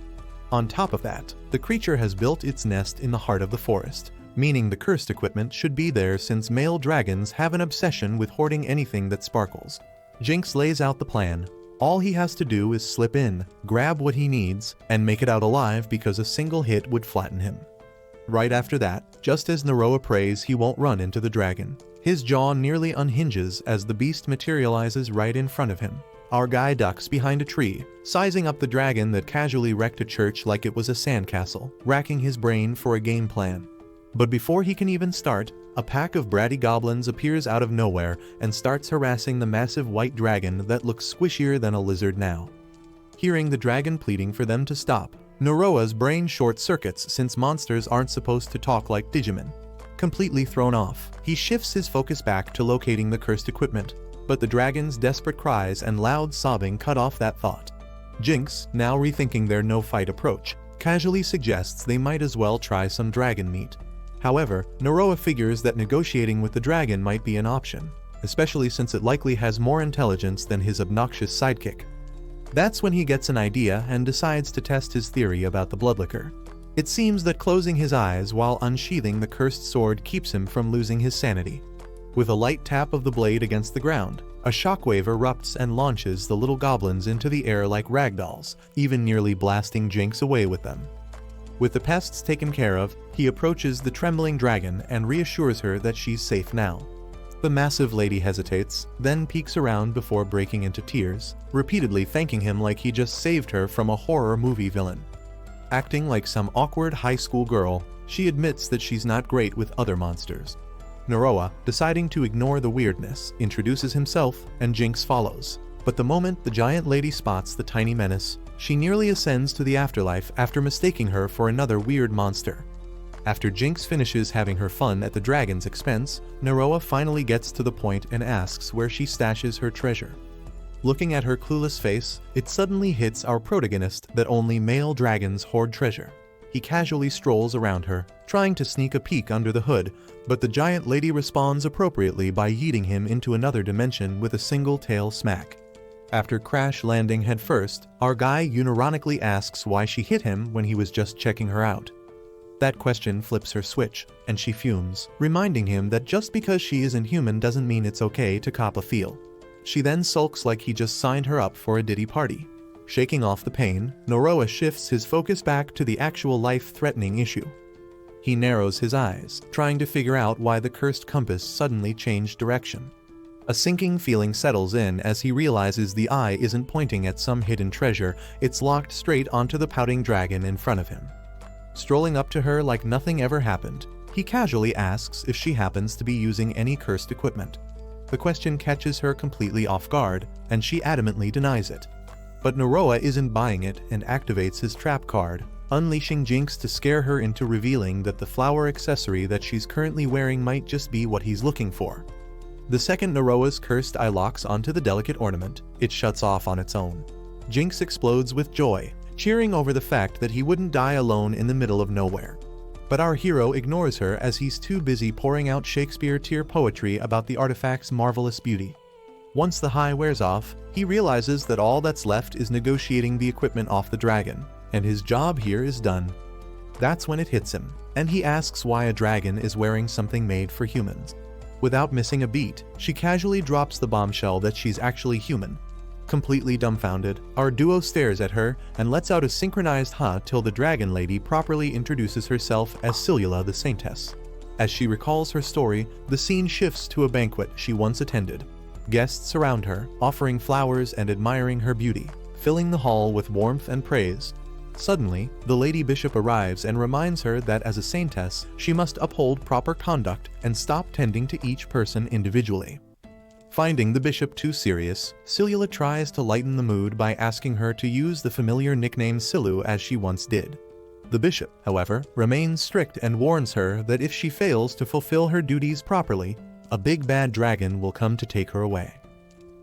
On top of that, the creature has built its nest in the heart of the forest, meaning the cursed equipment should be there since male dragons have an obsession with hoarding anything that sparkles. Jinx lays out the plan. All he has to do is slip in, grab what he needs, and make it out alive because a single hit would flatten him. Right after that, just as Noroa prays he won't run into the dragon, his jaw nearly unhinges as the beast materializes right in front of him. Our guy ducks behind a tree, sizing up the dragon that casually wrecked a church like it was a sandcastle, racking his brain for a game plan. But before he can even start, a pack of bratty goblins appears out of nowhere and starts harassing the massive white dragon that looks squishier than a lizard now. Hearing the dragon pleading for them to stop, Noroa's brain short-circuits since monsters aren't supposed to talk like Digimon. Completely thrown off, he shifts his focus back to locating the cursed equipment, but the dragon's desperate cries and loud sobbing cut off that thought. Jinx, now rethinking their no-fight approach, casually suggests they might as well try some dragon meat. However, Noroa figures that negotiating with the dragon might be an option, especially since it likely has more intelligence than his obnoxious sidekick. That's when he gets an idea and decides to test his theory about the Bloodlicker. It seems that closing his eyes while unsheathing the cursed sword keeps him from losing his sanity. With a light tap of the blade against the ground, a shockwave erupts and launches the little goblins into the air like ragdolls, even nearly blasting Jinx away with them. With the pests taken care of, he approaches the trembling dragon and reassures her that she's safe now. The massive lady hesitates, then peeks around before breaking into tears, repeatedly thanking him like he just saved her from a horror movie villain. Acting like some awkward high school girl, she admits that she's not great with other monsters. Noroa, deciding to ignore the weirdness, introduces himself, and Jinx follows. But the moment the giant lady spots the tiny menace, she nearly ascends to the afterlife after mistaking her for another weird monster. After Jinx finishes having her fun at the dragon's expense, Noroa finally gets to the point and asks where she stashes her treasure. Looking at her clueless face, it suddenly hits our protagonist that only male dragons hoard treasure. He casually strolls around her, trying to sneak a peek under the hood, but the giant lady responds appropriately by yeeting him into another dimension with a single tail smack. After crash landing headfirst, our guy unironically asks why she hit him when he was just checking her out. That question flips her switch, and she fumes, reminding him that just because she isn't human doesn't mean it's okay to cop a feel. She then sulks like he just signed her up for a ditty party. Shaking off the pain, Noroa shifts his focus back to the actual life-threatening issue. He narrows his eyes, trying to figure out why the cursed compass suddenly changed direction. A sinking feeling settles in as he realizes the eye isn't pointing at some hidden treasure, it's locked straight onto the pouting dragon in front of him. Strolling up to her like nothing ever happened, he casually asks if she happens to be using any cursed equipment. The question catches her completely off guard, and she adamantly denies it. But Noroa isn't buying it and activates his trap card, unleashing Jinx to scare her into revealing that the flower accessory that she's currently wearing might just be what he's looking for. The second Noroa's cursed eye locks onto the delicate ornament, it shuts off on its own. Jinx explodes with joy, cheering over the fact that he wouldn't die alone in the middle of nowhere. But our hero ignores her as he's too busy pouring out Shakespeare-tier poetry about the artifact's marvelous beauty. Once the high wears off, he realizes that all that's left is negotiating the equipment off the dragon, and his job here is done. That's when it hits him, and he asks why a dragon is wearing something made for humans. Without missing a beat, she casually drops the bombshell that she's actually human. Completely dumbfounded, our duo stares at her and lets out a synchronized ha till the dragon lady properly introduces herself as Sillula the saintess. As she recalls her story, the scene shifts to a banquet she once attended. Guests surround her, offering flowers and admiring her beauty, filling the hall with warmth and praise. Suddenly, the Lady Bishop arrives and reminds her that as a saintess, she must uphold proper conduct and stop tending to each person individually. Finding the bishop too serious, Sillula tries to lighten the mood by asking her to use the familiar nickname Sillu as she once did. The bishop, however, remains strict and warns her that if she fails to fulfill her duties properly, a big bad dragon will come to take her away.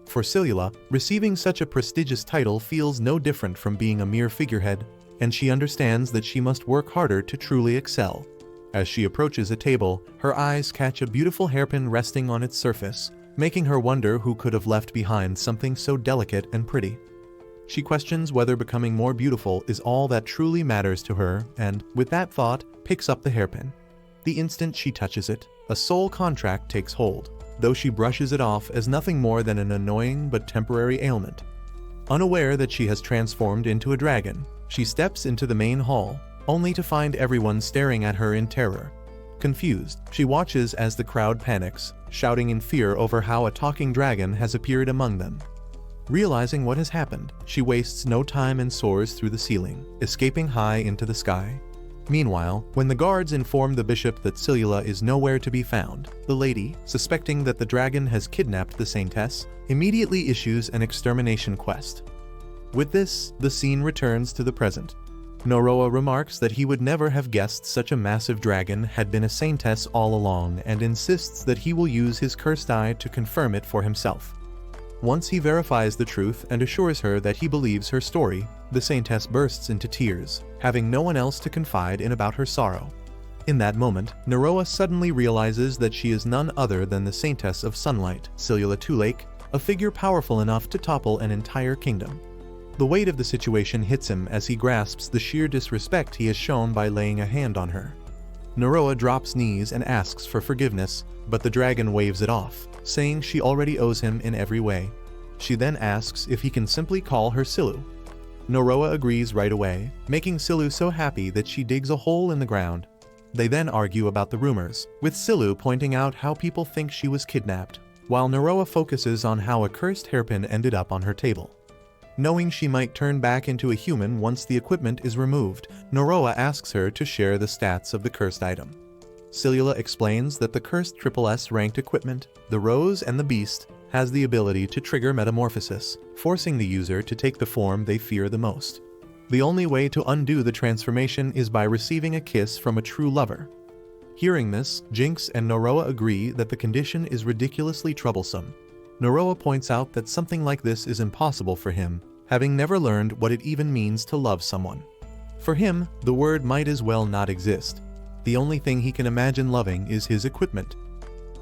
For Sillula, receiving such a prestigious title feels no different from being a mere figurehead, and she understands that she must work harder to truly excel. As she approaches a table, her eyes catch a beautiful hairpin resting on its surface, making her wonder who could have left behind something so delicate and pretty. She questions whether becoming more beautiful is all that truly matters to her and, with that thought, picks up the hairpin. The instant she touches it, a soul contract takes hold, though she brushes it off as nothing more than an annoying but temporary ailment. Unaware that she has transformed into a dragon, she steps into the main hall, only to find everyone staring at her in terror. Confused, she watches as the crowd panics, shouting in fear over how a talking dragon has appeared among them. Realizing what has happened, she wastes no time and soars through the ceiling, escaping high into the sky. Meanwhile, when the guards inform the bishop that Sillula is nowhere to be found, the lady, suspecting that the dragon has kidnapped the saintess, immediately issues an extermination quest. With this, the scene returns to the present. Noroa remarks that he would never have guessed such a massive dragon had been a saintess all along and insists that he will use his cursed eye to confirm it for himself. Once he verifies the truth and assures her that he believes her story, the saintess bursts into tears, having no one else to confide in about her sorrow. In that moment, Noroa suddenly realizes that she is none other than the saintess of sunlight, Sillula Tulake, a figure powerful enough to topple an entire kingdom. The weight of the situation hits him as he grasps the sheer disrespect he has shown by laying a hand on her. Noroa drops knees and asks for forgiveness, but the dragon waves it off, saying she already owes him in every way. She then asks if he can simply call her Silu. Noroa agrees right away, making Silu so happy that she digs a hole in the ground. They then argue about the rumors, with Silu pointing out how people think she was kidnapped, while Noroa focuses on how a cursed hairpin ended up on her table. Knowing she might turn back into a human once the equipment is removed, Noroa asks her to share the stats of the cursed item. Sillula explains that the cursed SSS ranked equipment, the Rose and the Beast, has the ability to trigger metamorphosis, forcing the user to take the form they fear the most. The only way to undo the transformation is by receiving a kiss from a true lover. Hearing this, Jinx and Noroa agree that the condition is ridiculously troublesome. Noroa points out that something like this is impossible for him, having never learned what it even means to love someone. For him, the word might as well not exist. The only thing he can imagine loving is his equipment.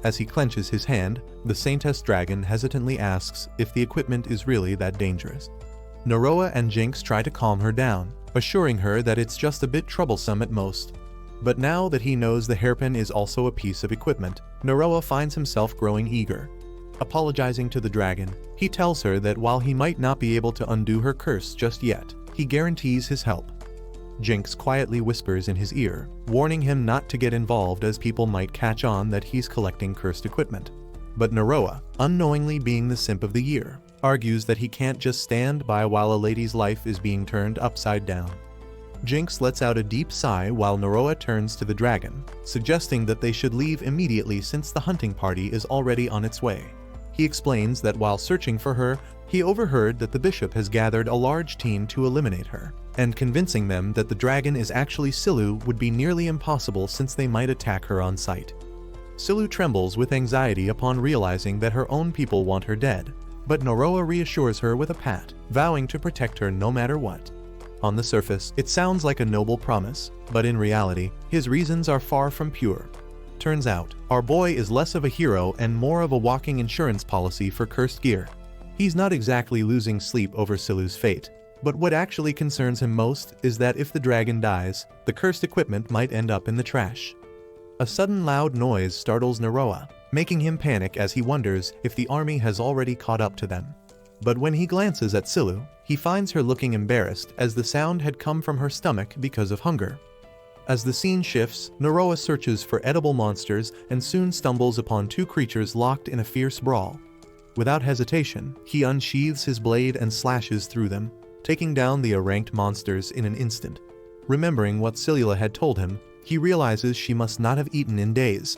As he clenches his hand, the saintess dragon hesitantly asks if the equipment is really that dangerous. Noroa and Jinx try to calm her down, assuring her that it's just a bit troublesome at most. But now that he knows the hairpin is also a piece of equipment, Noroa finds himself growing eager. Apologizing to the dragon, he tells her that while he might not be able to undo her curse just yet, he guarantees his help. Jinx quietly whispers in his ear, warning him not to get involved as people might catch on that he's collecting cursed equipment. But Noroa, unknowingly being the simp of the year, argues that he can't just stand by while a lady's life is being turned upside down. Jinx lets out a deep sigh while Noroa turns to the dragon, suggesting that they should leave immediately since the hunting party is already on its way. He explains that while searching for her, he overheard that the bishop has gathered a large team to eliminate her, and convincing them that the dragon is actually Silu would be nearly impossible since they might attack her on sight. Silu trembles with anxiety upon realizing that her own people want her dead, but Noroa reassures her with a pat, vowing to protect her no matter what. On the surface, it sounds like a noble promise, but in reality, his reasons are far from pure. Turns out, our boy is less of a hero and more of a walking insurance policy for cursed gear. He's not exactly losing sleep over Silu's fate, but what actually concerns him most is that if the dragon dies, the cursed equipment might end up in the trash. A sudden loud noise startles Noroa, making him panic as he wonders if the army has already caught up to them. But when he glances at Silu, he finds her looking embarrassed as the sound had come from her stomach because of hunger. As the scene shifts, Noroa searches for edible monsters and soon stumbles upon two creatures locked in a fierce brawl. Without hesitation, he unsheathes his blade and slashes through them, taking down the ranked monsters in an instant. Remembering what Sillula had told him, he realizes she must not have eaten in days.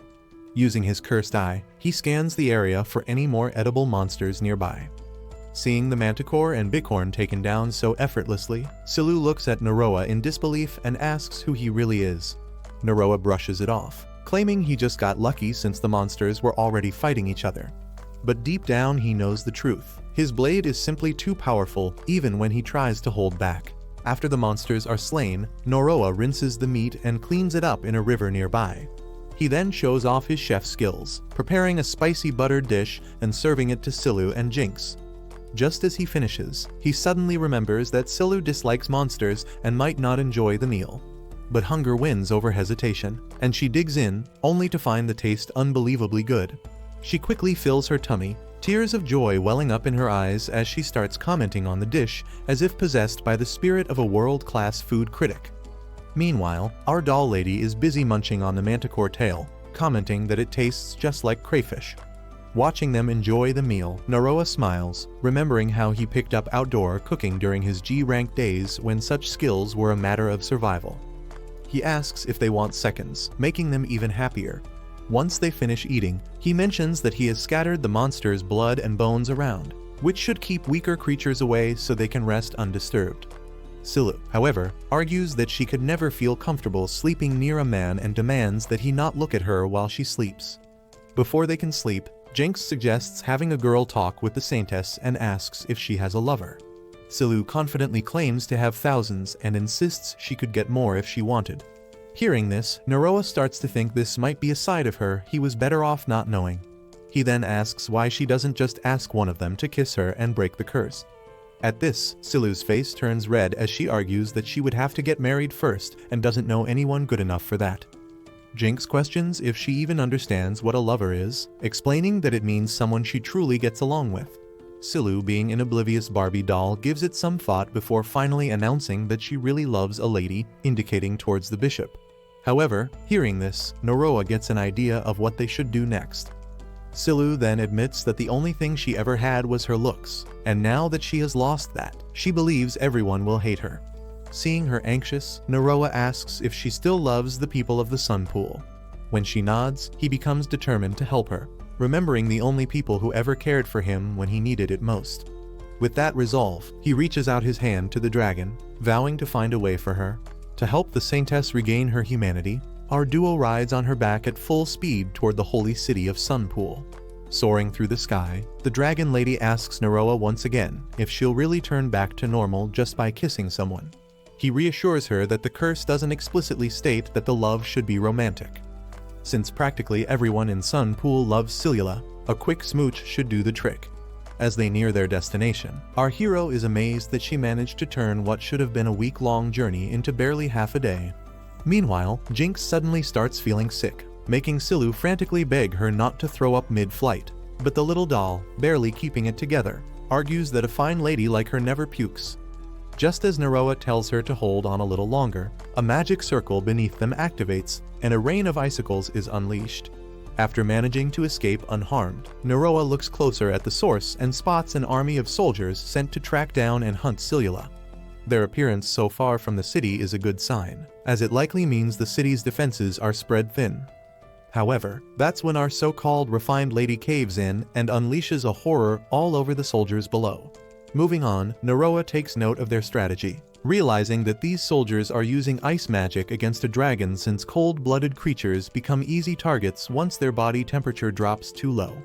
Using his cursed eye, he scans the area for any more edible monsters nearby. Seeing the manticore and bicorn taken down so effortlessly, Silu looks at Noroa in disbelief and asks who he really is. Noroa brushes it off, claiming he just got lucky since the monsters were already fighting each other. But deep down he knows the truth. His blade is simply too powerful even when he tries to hold back. After the monsters are slain, Noroa rinses the meat and cleans it up in a river nearby. He then shows off his chef skills, preparing a spicy buttered dish and serving it to Silu and Jinx. Just as he finishes, he suddenly remembers that Silu dislikes monsters and might not enjoy the meal. but hunger wins over hesitation, and she digs in, only to find the taste unbelievably good. She quickly fills her tummy, tears of joy welling up in her eyes as she starts commenting on the dish as if possessed by the spirit of a world-class food critic. Meanwhile, our doll lady is busy munching on the manticore tail, commenting that it tastes just like crayfish. Watching them enjoy the meal, Noroa smiles, remembering how he picked up outdoor cooking during his G-rank days when such skills were a matter of survival. He asks if they want seconds, making them even happier. Once they finish eating, he mentions that he has scattered the monster's blood and bones around, which should keep weaker creatures away so they can rest undisturbed. Sillula, however, argues that she could never feel comfortable sleeping near a man and demands that he not look at her while she sleeps. Before they can sleep, Jinx suggests having a girl talk with the saintess and asks if she has a lover. Sillula confidently claims to have thousands and insists she could get more if she wanted. Hearing this, Noroa starts to think this might be a side of her he was better off not knowing. He then asks why she doesn't just ask one of them to kiss her and break the curse. At this, Sillula's face turns red as she argues that she would have to get married first and doesn't know anyone good enough for that. Jinx questions if she even understands what a lover is, explaining that it means someone she truly gets along with. Sillula, being an oblivious Barbie doll, gives it some thought before finally announcing that she really loves a lady, indicating towards the bishop. However, hearing this, Noroa gets an idea of what they should do next. Sillula then admits that the only thing she ever had was her looks, and now that she has lost that, she believes everyone will hate her. Seeing her anxious, Noroa asks if she still loves the people of the Sun Pool. When she nods, he becomes determined to help her, remembering the only people who ever cared for him when he needed it most. With that resolve, he reaches out his hand to the dragon, vowing to find a way for her. To help the saintess regain her humanity, our duo rides on her back at full speed toward the holy city of Sunpool. Soaring through the sky, the dragon lady asks Noroa once again if she'll really turn back to normal just by kissing someone. He reassures her that the curse doesn't explicitly state that the love should be romantic. Since practically everyone in Sunpool loves Sillula, a quick smooch should do the trick. As they near their destination, our hero is amazed that she managed to turn what should have been a week-long journey into barely half a day. Meanwhile, Jinx suddenly starts feeling sick, making Sillula frantically beg her not to throw up mid-flight. But the little doll, barely keeping it together, argues that a fine lady like her never pukes. Just as Noroa tells her to hold on a little longer, a magic circle beneath them activates, and a rain of icicles is unleashed. After managing to escape unharmed, Noroa looks closer at the source and spots an army of soldiers sent to track down and hunt Sillula. Their appearance so far from the city is a good sign, as it likely means the city's defenses are spread thin. However, that's when our so-called refined lady caves in and unleashes a horror all over the soldiers below. Moving on, Noroa takes note of their strategy, realizing that these soldiers are using ice magic against a dragon since cold-blooded creatures become easy targets once their body temperature drops too low.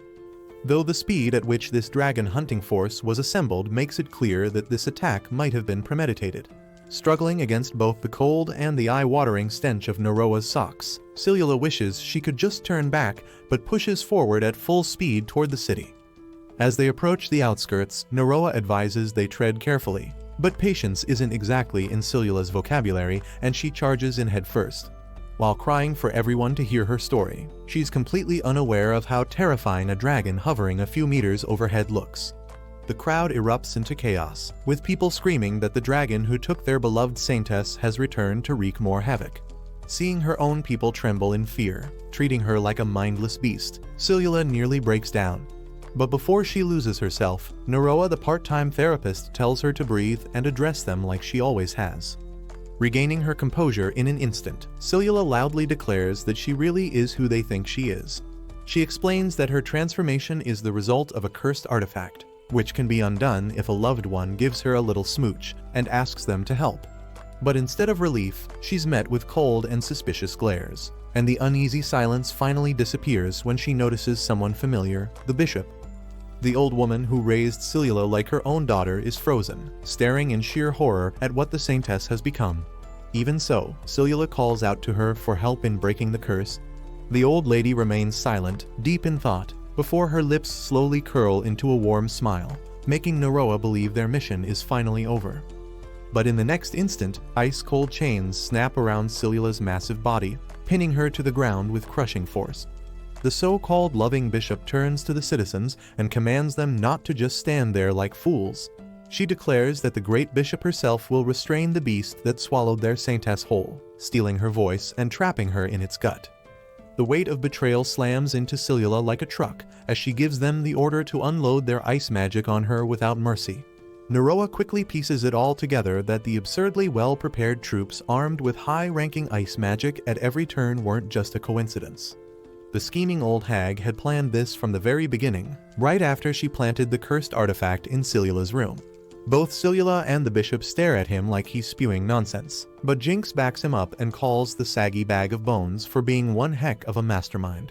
Though the speed at which this dragon hunting force was assembled makes it clear that this attack might have been premeditated. Struggling against both the cold and the eye-watering stench of Noroa's socks, Sillula wishes she could just turn back but pushes forward at full speed toward the city. As they approach the outskirts, Noroa advises they tread carefully, but patience isn't exactly in Sillula's vocabulary and she charges in headfirst. While crying for everyone to hear her story, she's completely unaware of how terrifying a dragon hovering a few meters overhead looks. The crowd erupts into chaos, with people screaming that the dragon who took their beloved saintess has returned to wreak more havoc. Seeing her own people tremble in fear, treating her like a mindless beast, Sillula nearly breaks down. But before she loses herself, Noroa the part-time therapist tells her to breathe and address them like she always has. Regaining her composure in an instant, Sillula loudly declares that she really is who they think she is. She explains that her transformation is the result of a cursed artifact, which can be undone if a loved one gives her a little smooch and asks them to help. But instead of relief, she's met with cold and suspicious glares, and the uneasy silence finally disappears when she notices someone familiar, the bishop. The old woman who raised Sillula like her own daughter is frozen, staring in sheer horror at what the saintess has become. Even so, Sillula calls out to her for help in breaking the curse. The old lady remains silent, deep in thought, before her lips slowly curl into a warm smile, making Noroa believe their mission is finally over. But in the next instant, ice-cold chains snap around Sillula's massive body, pinning her to the ground with crushing force. The so-called loving bishop turns to the citizens and commands them not to just stand there like fools. She declares that the great bishop herself will restrain the beast that swallowed their saintess whole, stealing her voice and trapping her in its gut. The weight of betrayal slams into Sillula like a truck as she gives them the order to unload their ice magic on her without mercy. Noroa quickly pieces it all together that the absurdly well-prepared troops armed with high-ranking ice magic at every turn weren't just a coincidence. The scheming old hag had planned this from the very beginning, right after she planted the cursed artifact in Sillula's room. Both Sillula and the bishop stare at him like he's spewing nonsense, but Jinx backs him up and calls the saggy bag of bones for being one heck of a mastermind.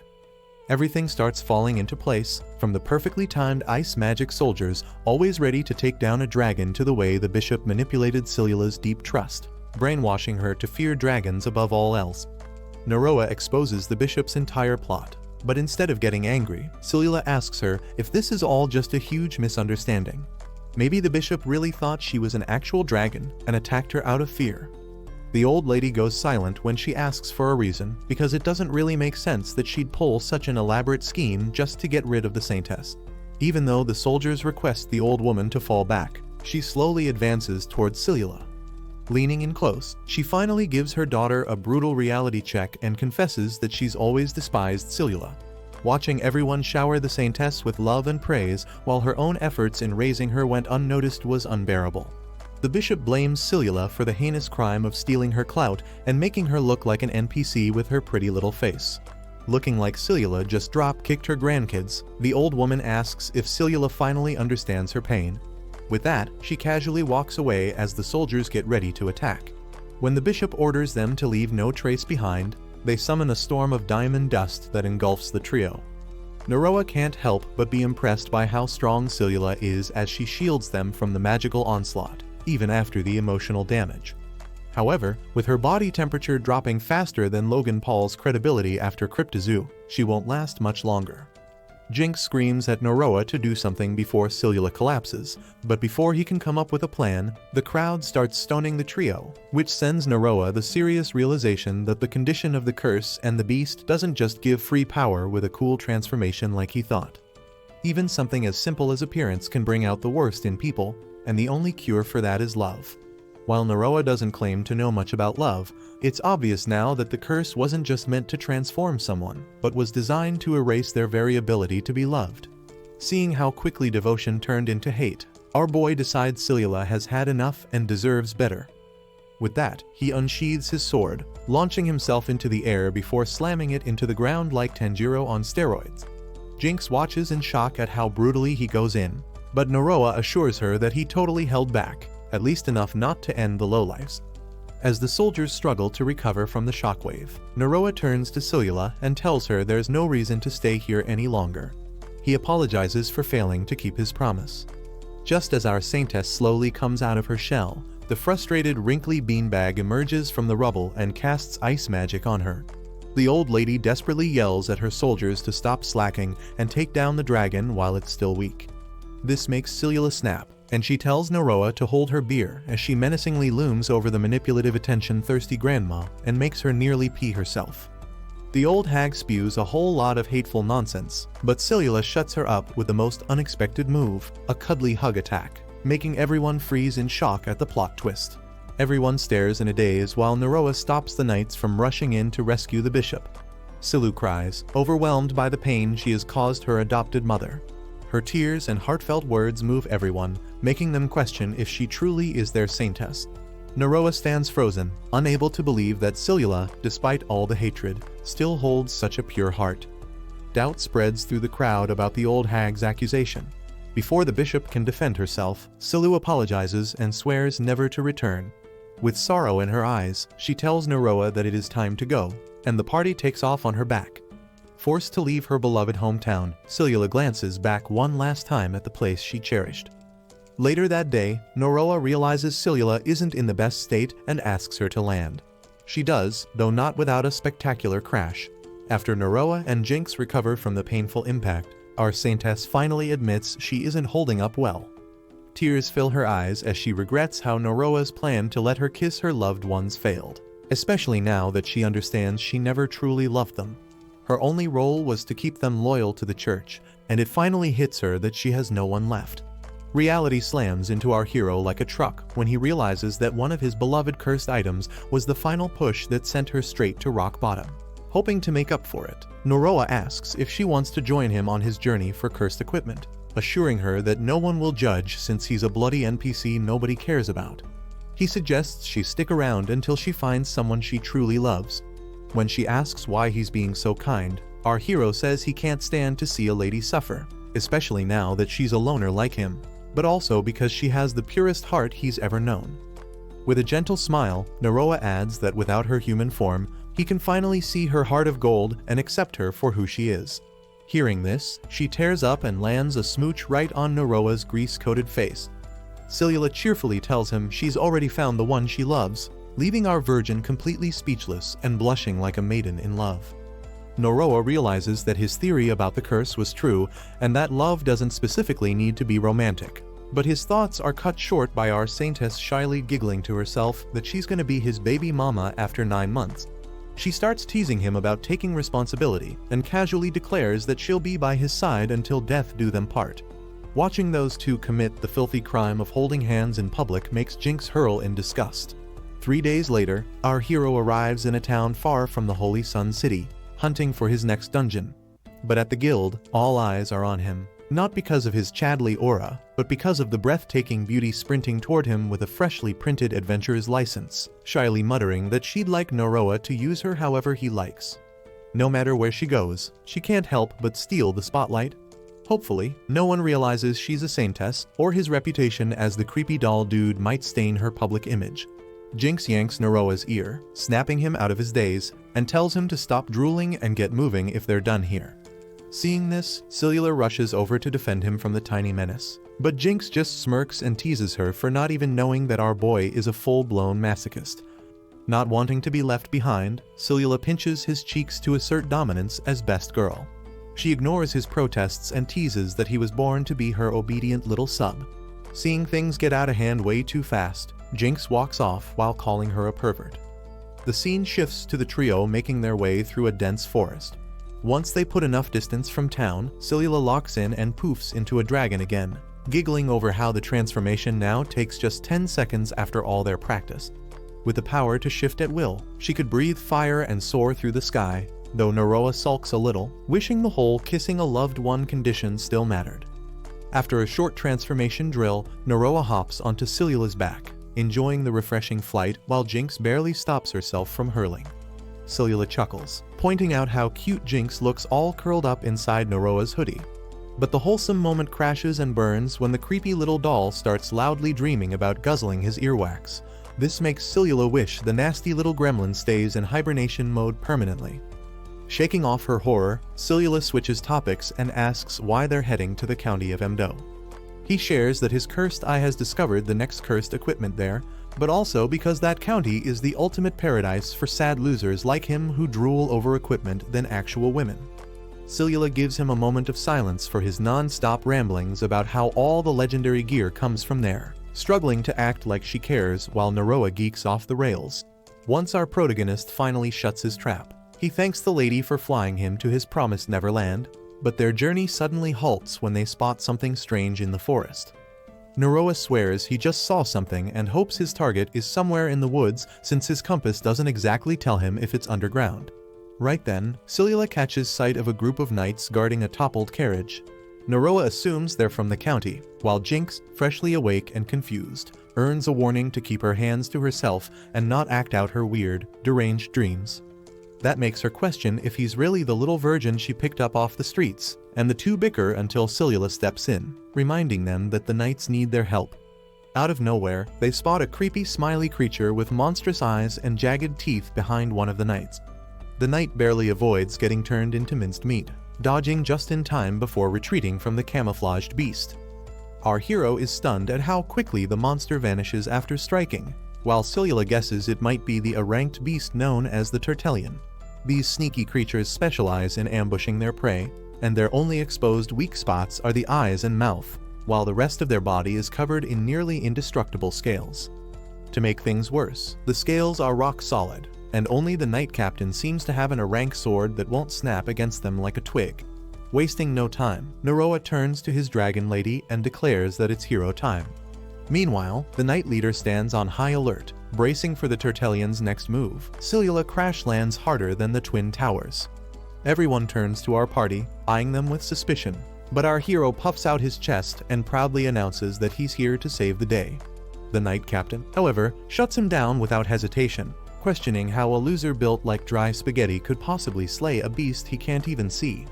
Everything starts falling into place, from the perfectly timed ice magic soldiers always ready to take down a dragon to the way the bishop manipulated Sillula's deep trust, brainwashing her to fear dragons above all else. Noroa exposes the bishop's entire plot, but instead of getting angry, Sillula asks her if this is all just a huge misunderstanding. Maybe the bishop really thought she was an actual dragon and attacked her out of fear. The old lady goes silent when she asks for a reason, because it doesn't really make sense that she'd pull such an elaborate scheme just to get rid of the saintess. Even though the soldiers request the old woman to fall back, she slowly advances towards Sillula. Leaning in close, she finally gives her daughter a brutal reality check and confesses that she's always despised Sillula. Watching everyone shower the saintess with love and praise while her own efforts in raising her went unnoticed was unbearable. The bishop blames Sillula for the heinous crime of stealing her clout and making her look like an NPC with her pretty little face. Looking like Sillula just drop-kicked her grandkids, the old woman asks if Sillula finally understands her pain. With that, she casually walks away as the soldiers get ready to attack. When the bishop orders them to leave no trace behind, they summon a storm of diamond dust that engulfs the trio. Noroa can't help but be impressed by how strong Sillula is as she shields them from the magical onslaught, even after the emotional damage. However, with her body temperature dropping faster than Logan Paul's credibility after Cryptozoo, she won't last much longer. Jinx screams at Noroa to do something before Sillula collapses, but before he can come up with a plan, the crowd starts stoning the trio, which sends Noroa the serious realization that the condition of the curse and the beast doesn't just give free power with a cool transformation like he thought. Even something as simple as appearance can bring out the worst in people, and the only cure for that is love. While Noroa doesn't claim to know much about love, it's obvious now that the curse wasn't just meant to transform someone, but was designed to erase their very ability to be loved. Seeing how quickly devotion turned into hate, our boy decides Sillula has had enough and deserves better. With that, he unsheathes his sword, launching himself into the air before slamming it into the ground like Tanjiro on steroids. Jinx watches in shock at how brutally he goes in, but Noroa assures her that he totally held back, at least enough not to end the lowlifes. As the soldiers struggle to recover from the shockwave, Noroa turns to Sillula and tells her there's no reason to stay here any longer. He apologizes for failing to keep his promise. Just as our saintess slowly comes out of her shell, the frustrated wrinkly beanbag emerges from the rubble and casts ice magic on her. The old lady desperately yells at her soldiers to stop slacking and take down the dragon while it's still weak. This makes Sillula snap, and she tells Noroa to hold her beer as she menacingly looms over the manipulative attention-thirsty grandma and makes her nearly pee herself. The old hag spews a whole lot of hateful nonsense, but Sillula shuts her up with the most unexpected move, a cuddly hug attack, making everyone freeze in shock at the plot twist. Everyone stares in a daze while Noroa stops the knights from rushing in to rescue the bishop. Sillula cries, overwhelmed by the pain she has caused her adopted mother. Her tears and heartfelt words move everyone, making them question if she truly is their saintess. Noroa stands frozen, unable to believe that Sillula, despite all the hatred, still holds such a pure heart. Doubt spreads through the crowd about the old hag's accusation. Before the bishop can defend herself, Sillula apologizes and swears never to return. With sorrow in her eyes, she tells Noroa that it is time to go, and the party takes off on her back. Forced to leave her beloved hometown, Sillula glances back one last time at the place she cherished. Later that day, Noroa realizes Sillula isn't in the best state and asks her to land. She does, though not without a spectacular crash. After Noroa and Jinx recover from the painful impact, our saintess finally admits she isn't holding up well. Tears fill her eyes as she regrets how Noroa's plan to let her kiss her loved ones failed, especially now that she understands she never truly loved them. Her only role was to keep them loyal to the church, and it finally hits her that she has no one left. Reality slams into our hero like a truck when he realizes that one of his beloved cursed items was the final push that sent her straight to rock bottom. Hoping to make up for it, Noroa asks if she wants to join him on his journey for cursed equipment, assuring her that no one will judge since he's a bloody NPC nobody cares about. He suggests she stick around until she finds someone she truly loves. When she asks why he's being so kind, our hero says he can't stand to see a lady suffer, especially now that she's a loner like him, but also because she has the purest heart he's ever known. With a gentle smile, Noroa adds that without her human form, he can finally see her heart of gold and accept her for who she is. Hearing this, she tears up and lands a smooch right on Noroa's grease-coated face. Sillula cheerfully tells him she's already found the one she loves, leaving our virgin completely speechless and blushing like a maiden in love. Noroa realizes that his theory about the curse was true and that love doesn't specifically need to be romantic. But his thoughts are cut short by our saintess shyly giggling to herself that she's gonna be his baby mama after 9 months. She starts teasing him about taking responsibility and casually declares that she'll be by his side until death do them part. Watching those two commit the filthy crime of holding hands in public makes Jinx hurl in disgust. 3 days later, our hero arrives in a town far from the Holy Sun City, hunting for his next dungeon. But at the guild, all eyes are on him, not because of his Chadley aura, but because of the breathtaking beauty sprinting toward him with a freshly printed adventurer's license, shyly muttering that she'd like Noroa to use her however he likes. No matter where she goes, she can't help but steal the spotlight. Hopefully, no one realizes she's a saintess, or his reputation as the creepy doll dude might stain her public image. Jinx yanks Noroa's ear, snapping him out of his daze, and tells him to stop drooling and get moving if they're done here. Seeing this, Sillula rushes over to defend him from the tiny menace, but Jinx just smirks and teases her for not even knowing that our boy is a full-blown masochist. Not wanting to be left behind, Sillula pinches his cheeks to assert dominance as best girl. She ignores his protests and teases that he was born to be her obedient little sub. Seeing things get out of hand way too fast, Jinx walks off while calling her a pervert. The scene shifts to the trio making their way through a dense forest. Once they put enough distance from town, Sillula locks in and poofs into a dragon again, giggling over how the transformation now takes just 10 seconds after all their practice. With the power to shift at will, she could breathe fire and soar through the sky, though Noroa sulks a little, wishing the whole kissing a loved one condition still mattered. After a short transformation drill, Noroa hops onto Sillula's back, enjoying the refreshing flight while Jinx barely stops herself from hurling. Sillula chuckles, pointing out how cute Jinx looks all curled up inside Noroa's hoodie. But the wholesome moment crashes and burns when the creepy little doll starts loudly dreaming about guzzling his earwax. This makes Sillula wish the nasty little gremlin stays in hibernation mode permanently. Shaking off her horror, Sillula switches topics and asks why they're heading to the county of Emdo. He shares that his cursed eye has discovered the next cursed equipment there, but also because that county is the ultimate paradise for sad losers like him who drool over equipment than actual women. Sillula gives him a moment of silence for his non-stop ramblings about how all the legendary gear comes from there, struggling to act like she cares while Noroa geeks off the rails. Once our protagonist finally shuts his trap, he thanks the lady for flying him to his promised Neverland, but their journey suddenly halts when they spot something strange in the forest. Noroa swears he just saw something and hopes his target is somewhere in the woods since his compass doesn't exactly tell him if it's underground. Right then, Sillula catches sight of a group of knights guarding a toppled carriage. Noroa assumes they're from the county, while Jinx, freshly awake and confused, earns a warning to keep her hands to herself and not act out her weird, deranged dreams. That makes her question if he's really the little virgin she picked up off the streets, and the two bicker until Sillula steps in, reminding them that the knights need their help. Out of nowhere, they spot a creepy smiley creature with monstrous eyes and jagged teeth behind one of the knights. The knight barely avoids getting turned into minced meat, dodging just in time before retreating from the camouflaged beast. Our hero is stunned at how quickly the monster vanishes after striking, while Sillula guesses it might be the ranked beast known as the tertellion. These sneaky creatures specialize in ambushing their prey, and their only exposed weak spots are the eyes and mouth, while the rest of their body is covered in nearly indestructible scales. To make things worse, the scales are rock solid, and only the Knight Captain seems to have an rank sword that won't snap against them like a twig. Wasting no time, Noroa turns to his dragon lady and declares that it's hero time. Meanwhile, the Knight leader stands on high alert, bracing for the Tertellion's next move. Sillula crash lands harder than the Twin Towers. Everyone turns to our party, eyeing them with suspicion, but our hero puffs out his chest and proudly announces that he's here to save the day. The Knight Captain, however, shuts him down without hesitation, questioning how a loser built like dry spaghetti could possibly slay a beast he can't even see.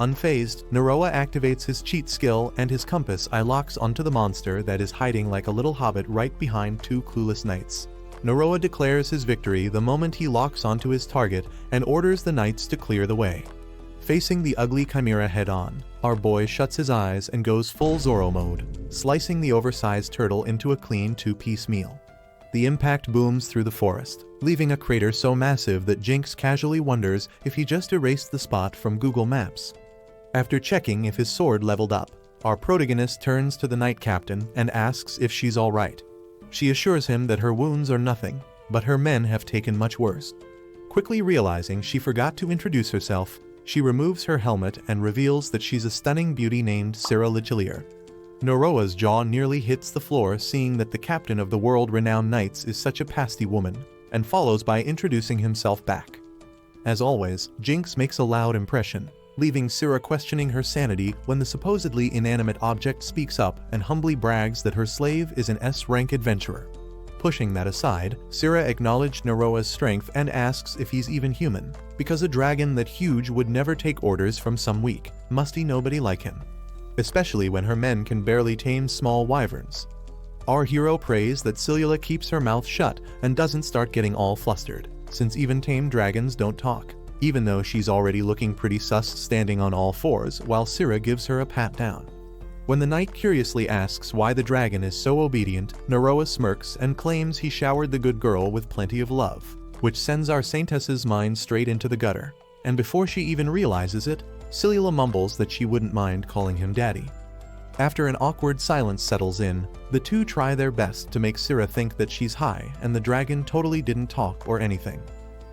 Unfazed, Noroa activates his cheat skill and his compass eye locks onto the monster that is hiding like a little hobbit right behind two clueless knights. Noroa declares his victory the moment he locks onto his target and orders the knights to clear the way. Facing the ugly chimera head-on, our boy shuts his eyes and goes full Zorro mode, slicing the oversized turtle into a clean two-piece meal. The impact booms through the forest, leaving a crater so massive that Jinx casually wonders if he just erased the spot from Google Maps. After checking if his sword leveled up, our protagonist turns to the Knight Captain and asks if she's alright. She assures him that her wounds are nothing, but her men have taken much worse. Quickly realizing she forgot to introduce herself, she removes her helmet and reveals that she's a stunning beauty named Syrah Lichelier. Noroa's jaw nearly hits the floor seeing that the captain of the world-renowned knights is such a pasty woman, and follows by introducing himself back. As always, Jinx makes a loud impression, leaving Syrah questioning her sanity when the supposedly inanimate object speaks up and humbly brags that her slave is an S-rank adventurer. Pushing that aside, Syrah acknowledged Noroa's strength and asks if he's even human, because a dragon that huge would never take orders from some weak, musty nobody like him. Especially when her men can barely tame small wyverns. Our hero prays that Sillula keeps her mouth shut and doesn't start getting all flustered, since even tame dragons don't talk, even though she's already looking pretty sus standing on all fours while Syrah gives her a pat down. When the knight curiously asks why the dragon is so obedient, Noroa smirks and claims he showered the good girl with plenty of love, which sends our saintess's mind straight into the gutter, and before she even realizes it, Sillula mumbles that she wouldn't mind calling him daddy. After an awkward silence settles in, the two try their best to make Syrah think that she's high and the dragon totally didn't talk or anything.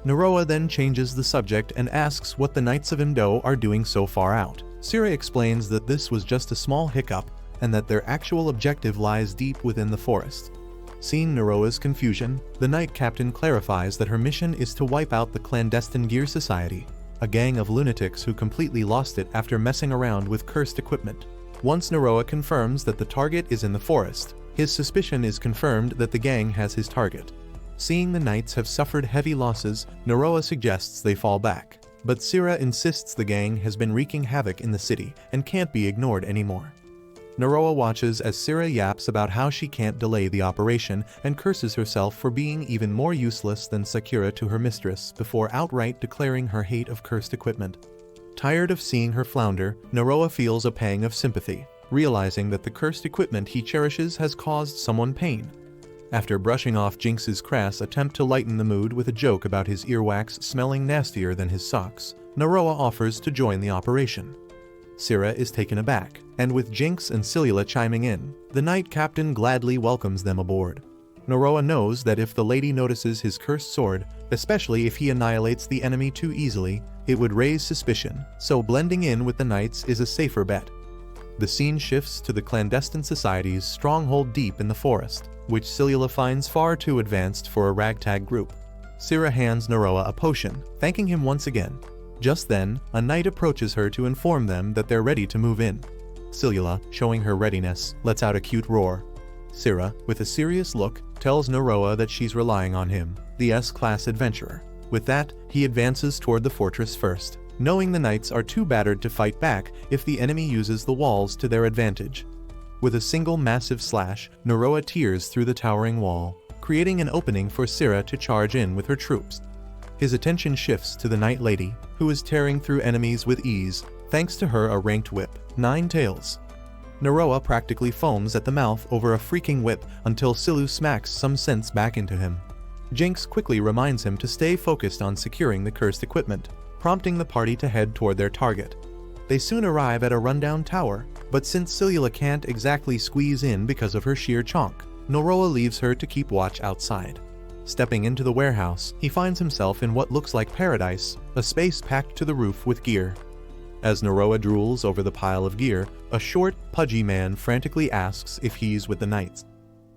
Noroa then changes the subject and asks what the Knights of Indo are doing so far out. Syrah explains that this was just a small hiccup and that their actual objective lies deep within the forest. Seeing Noroa's confusion, the Knight Captain clarifies that her mission is to wipe out the Clandestine Gear Society, a gang of lunatics who completely lost it after messing around with cursed equipment. Once Noroa confirms that the target is in the forest, his suspicion is confirmed that the gang has his target. Seeing the knights have suffered heavy losses, Noroa suggests they fall back, but Syrah insists the gang has been wreaking havoc in the city and can't be ignored anymore. Noroa watches as Syrah yaps about how she can't delay the operation and curses herself for being even more useless than Sakura to her mistress before outright declaring her hate of cursed equipment. Tired of seeing her flounder, Noroa feels a pang of sympathy, realizing that the cursed equipment he cherishes has caused someone pain. After brushing off Jinx's crass attempt to lighten the mood with a joke about his earwax smelling nastier than his socks, Noroa offers to join the operation. Syrah is taken aback, and with Jinx and Sillula chiming in, the Knight Captain gladly welcomes them aboard. Noroa knows that if the lady notices his cursed sword, especially if he annihilates the enemy too easily, it would raise suspicion, so blending in with the knights is a safer bet. The scene shifts to the Clandestine Society's stronghold deep in the forest, which Sillula finds far too advanced for a ragtag group. Syrah hands Noroa a potion, thanking him once again. Just then, a knight approaches her to inform them that they're ready to move in. Sillula, showing her readiness, lets out a cute roar. Syrah, with a serious look, tells Noroa that she's relying on him, the S-class adventurer. With that, he advances toward the fortress first, knowing the knights are too battered to fight back if the enemy uses the walls to their advantage. With a single massive slash, Noroa tears through the towering wall, creating an opening for Syrah to charge in with her troops. His attention shifts to the Knight Lady, who is tearing through enemies with ease, thanks to her ranked whip, 9 Tails. Noroa practically foams at the mouth over a freaking whip until Sillula smacks some sense back into him. Jinx quickly reminds him to stay focused on securing the cursed equipment, prompting the party to head toward their target. They soon arrive at a rundown tower, but since Sillula can't exactly squeeze in because of her sheer chonk, Noroa leaves her to keep watch outside. Stepping into the warehouse, he finds himself in what looks like paradise, a space packed to the roof with gear. As Noroa drools over the pile of gear, a short, pudgy man frantically asks if he's with the knights.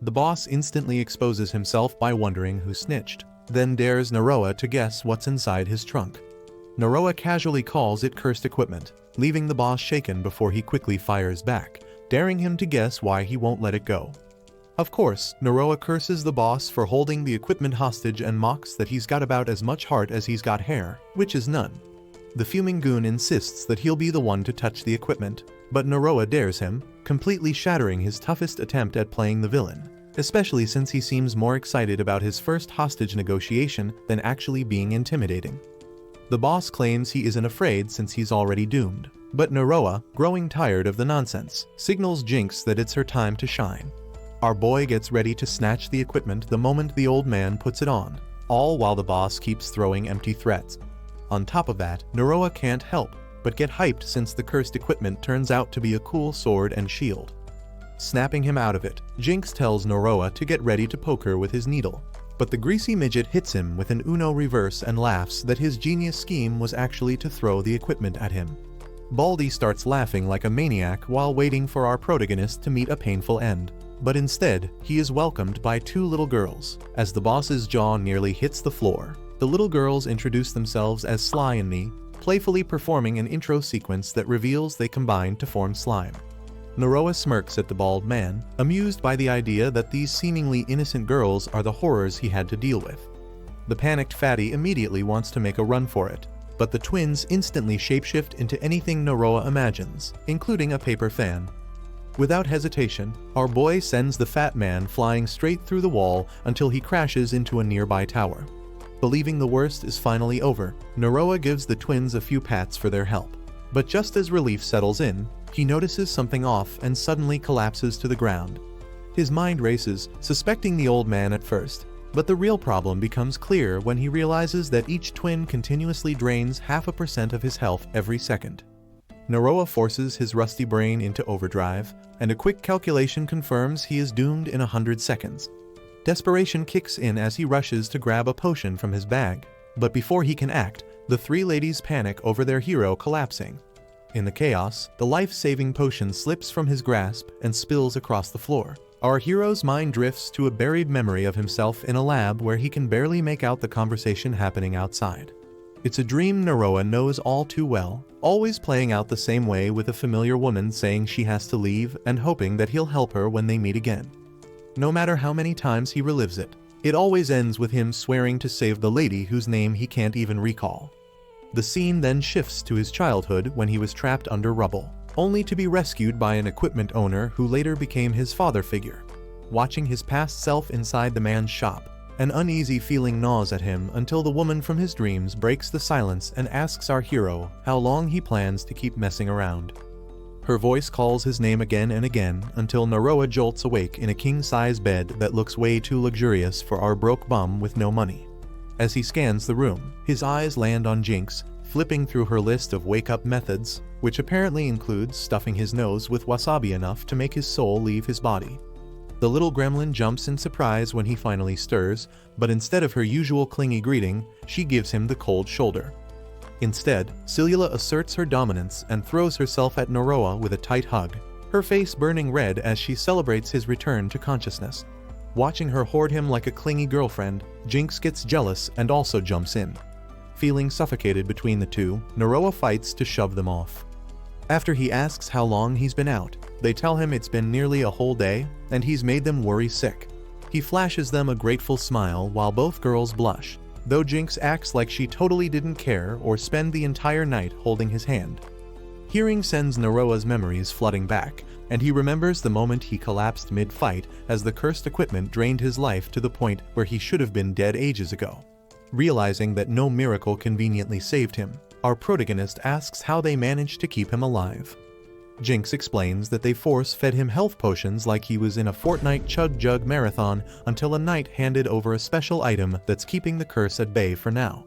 The boss instantly exposes himself by wondering who snitched, then dares Noroa to guess what's inside his trunk. Noroa casually calls it cursed equipment, leaving the boss shaken before he quickly fires back, daring him to guess why he won't let it go. Of course, Noroa curses the boss for holding the equipment hostage and mocks that he's got about as much heart as he's got hair, which is none. The fuming goon insists that he'll be the one to touch the equipment, but Noroa dares him, completely shattering his toughest attempt at playing the villain, especially since he seems more excited about his first hostage negotiation than actually being intimidating. The boss claims he isn't afraid since he's already doomed, but Noroa, growing tired of the nonsense, signals Jinx that it's her time to shine. Our boy gets ready to snatch the equipment the moment the old man puts it on, all while the boss keeps throwing empty threats. On top of that, Noroa can't help but get hyped since the cursed equipment turns out to be a cool sword and shield. Snapping him out of it, Jinx tells Noroa to get ready to poke her with his needle, but the greasy midget hits him with an Uno reverse and laughs that his genius scheme was actually to throw the equipment at him. Baldy starts laughing like a maniac while waiting for our protagonist to meet a painful end, but instead, he is welcomed by two little girls. As the boss's jaw nearly hits the floor, the little girls introduce themselves as Sly and Me, playfully performing an intro sequence that reveals they combined to form slime. Noroa smirks at the bald man, amused by the idea that these seemingly innocent girls are the horrors he had to deal with. The panicked fatty immediately wants to make a run for it, but the twins instantly shapeshift into anything Noroa imagines, including a paper fan. Without hesitation, our boy sends the fat man flying straight through the wall until he crashes into a nearby tower. Believing the worst is finally over, Noroa gives the twins a few pats for their help. But just as relief settles in, he notices something off and suddenly collapses to the ground. His mind races, suspecting the old man at first, but the real problem becomes clear when he realizes that each twin continuously drains 0.5% of his health every second. Noroa forces his rusty brain into overdrive, and a quick calculation confirms he is doomed in 100 seconds. Desperation kicks in as he rushes to grab a potion from his bag, but before he can act, the three ladies panic over their hero collapsing. In the chaos, the life-saving potion slips from his grasp and spills across the floor. Our hero's mind drifts to a buried memory of himself in a lab where he can barely make out the conversation happening outside. It's a dream Noroa knows all too well, always playing out the same way with a familiar woman saying she has to leave and hoping that he'll help her when they meet again. No matter how many times he relives it, it always ends with him swearing to save the lady whose name he can't even recall. The scene then shifts to his childhood when he was trapped under rubble, only to be rescued by an equipment owner who later became his father figure. Watching his past self inside the man's shop, an uneasy feeling gnaws at him until the woman from his dreams breaks the silence and asks our hero how long he plans to keep messing around. Her voice calls his name again and again until Noroa jolts awake in a king-size bed that looks way too luxurious for our broke bum with no money. As he scans the room, his eyes land on Jinx, flipping through her list of wake-up methods, which apparently includes stuffing his nose with wasabi enough to make his soul leave his body. The little gremlin jumps in surprise when he finally stirs, but instead of her usual clingy greeting, she gives him the cold shoulder. Instead, Sillula asserts her dominance and throws herself at Noroa with a tight hug, her face burning red as she celebrates his return to consciousness. Watching her hoard him like a clingy girlfriend, Jinx gets jealous and also jumps in. Feeling suffocated between the two, Noroa fights to shove them off. After he asks how long he's been out, they tell him it's been nearly a whole day, and he's made them worry sick. He flashes them a grateful smile while both girls blush, though Jinx acts like she totally didn't care or spend the entire night holding his hand. Hearing sends Noroa's memories flooding back, and he remembers the moment he collapsed mid-fight as the cursed equipment drained his life to the point where he should have been dead ages ago. Realizing that no miracle conveniently saved him, our protagonist asks how they managed to keep him alive. Jinx explains that they force-fed him health potions like he was in a Fortnite chug-jug marathon until a knight handed over a special item that's keeping the curse at bay for now.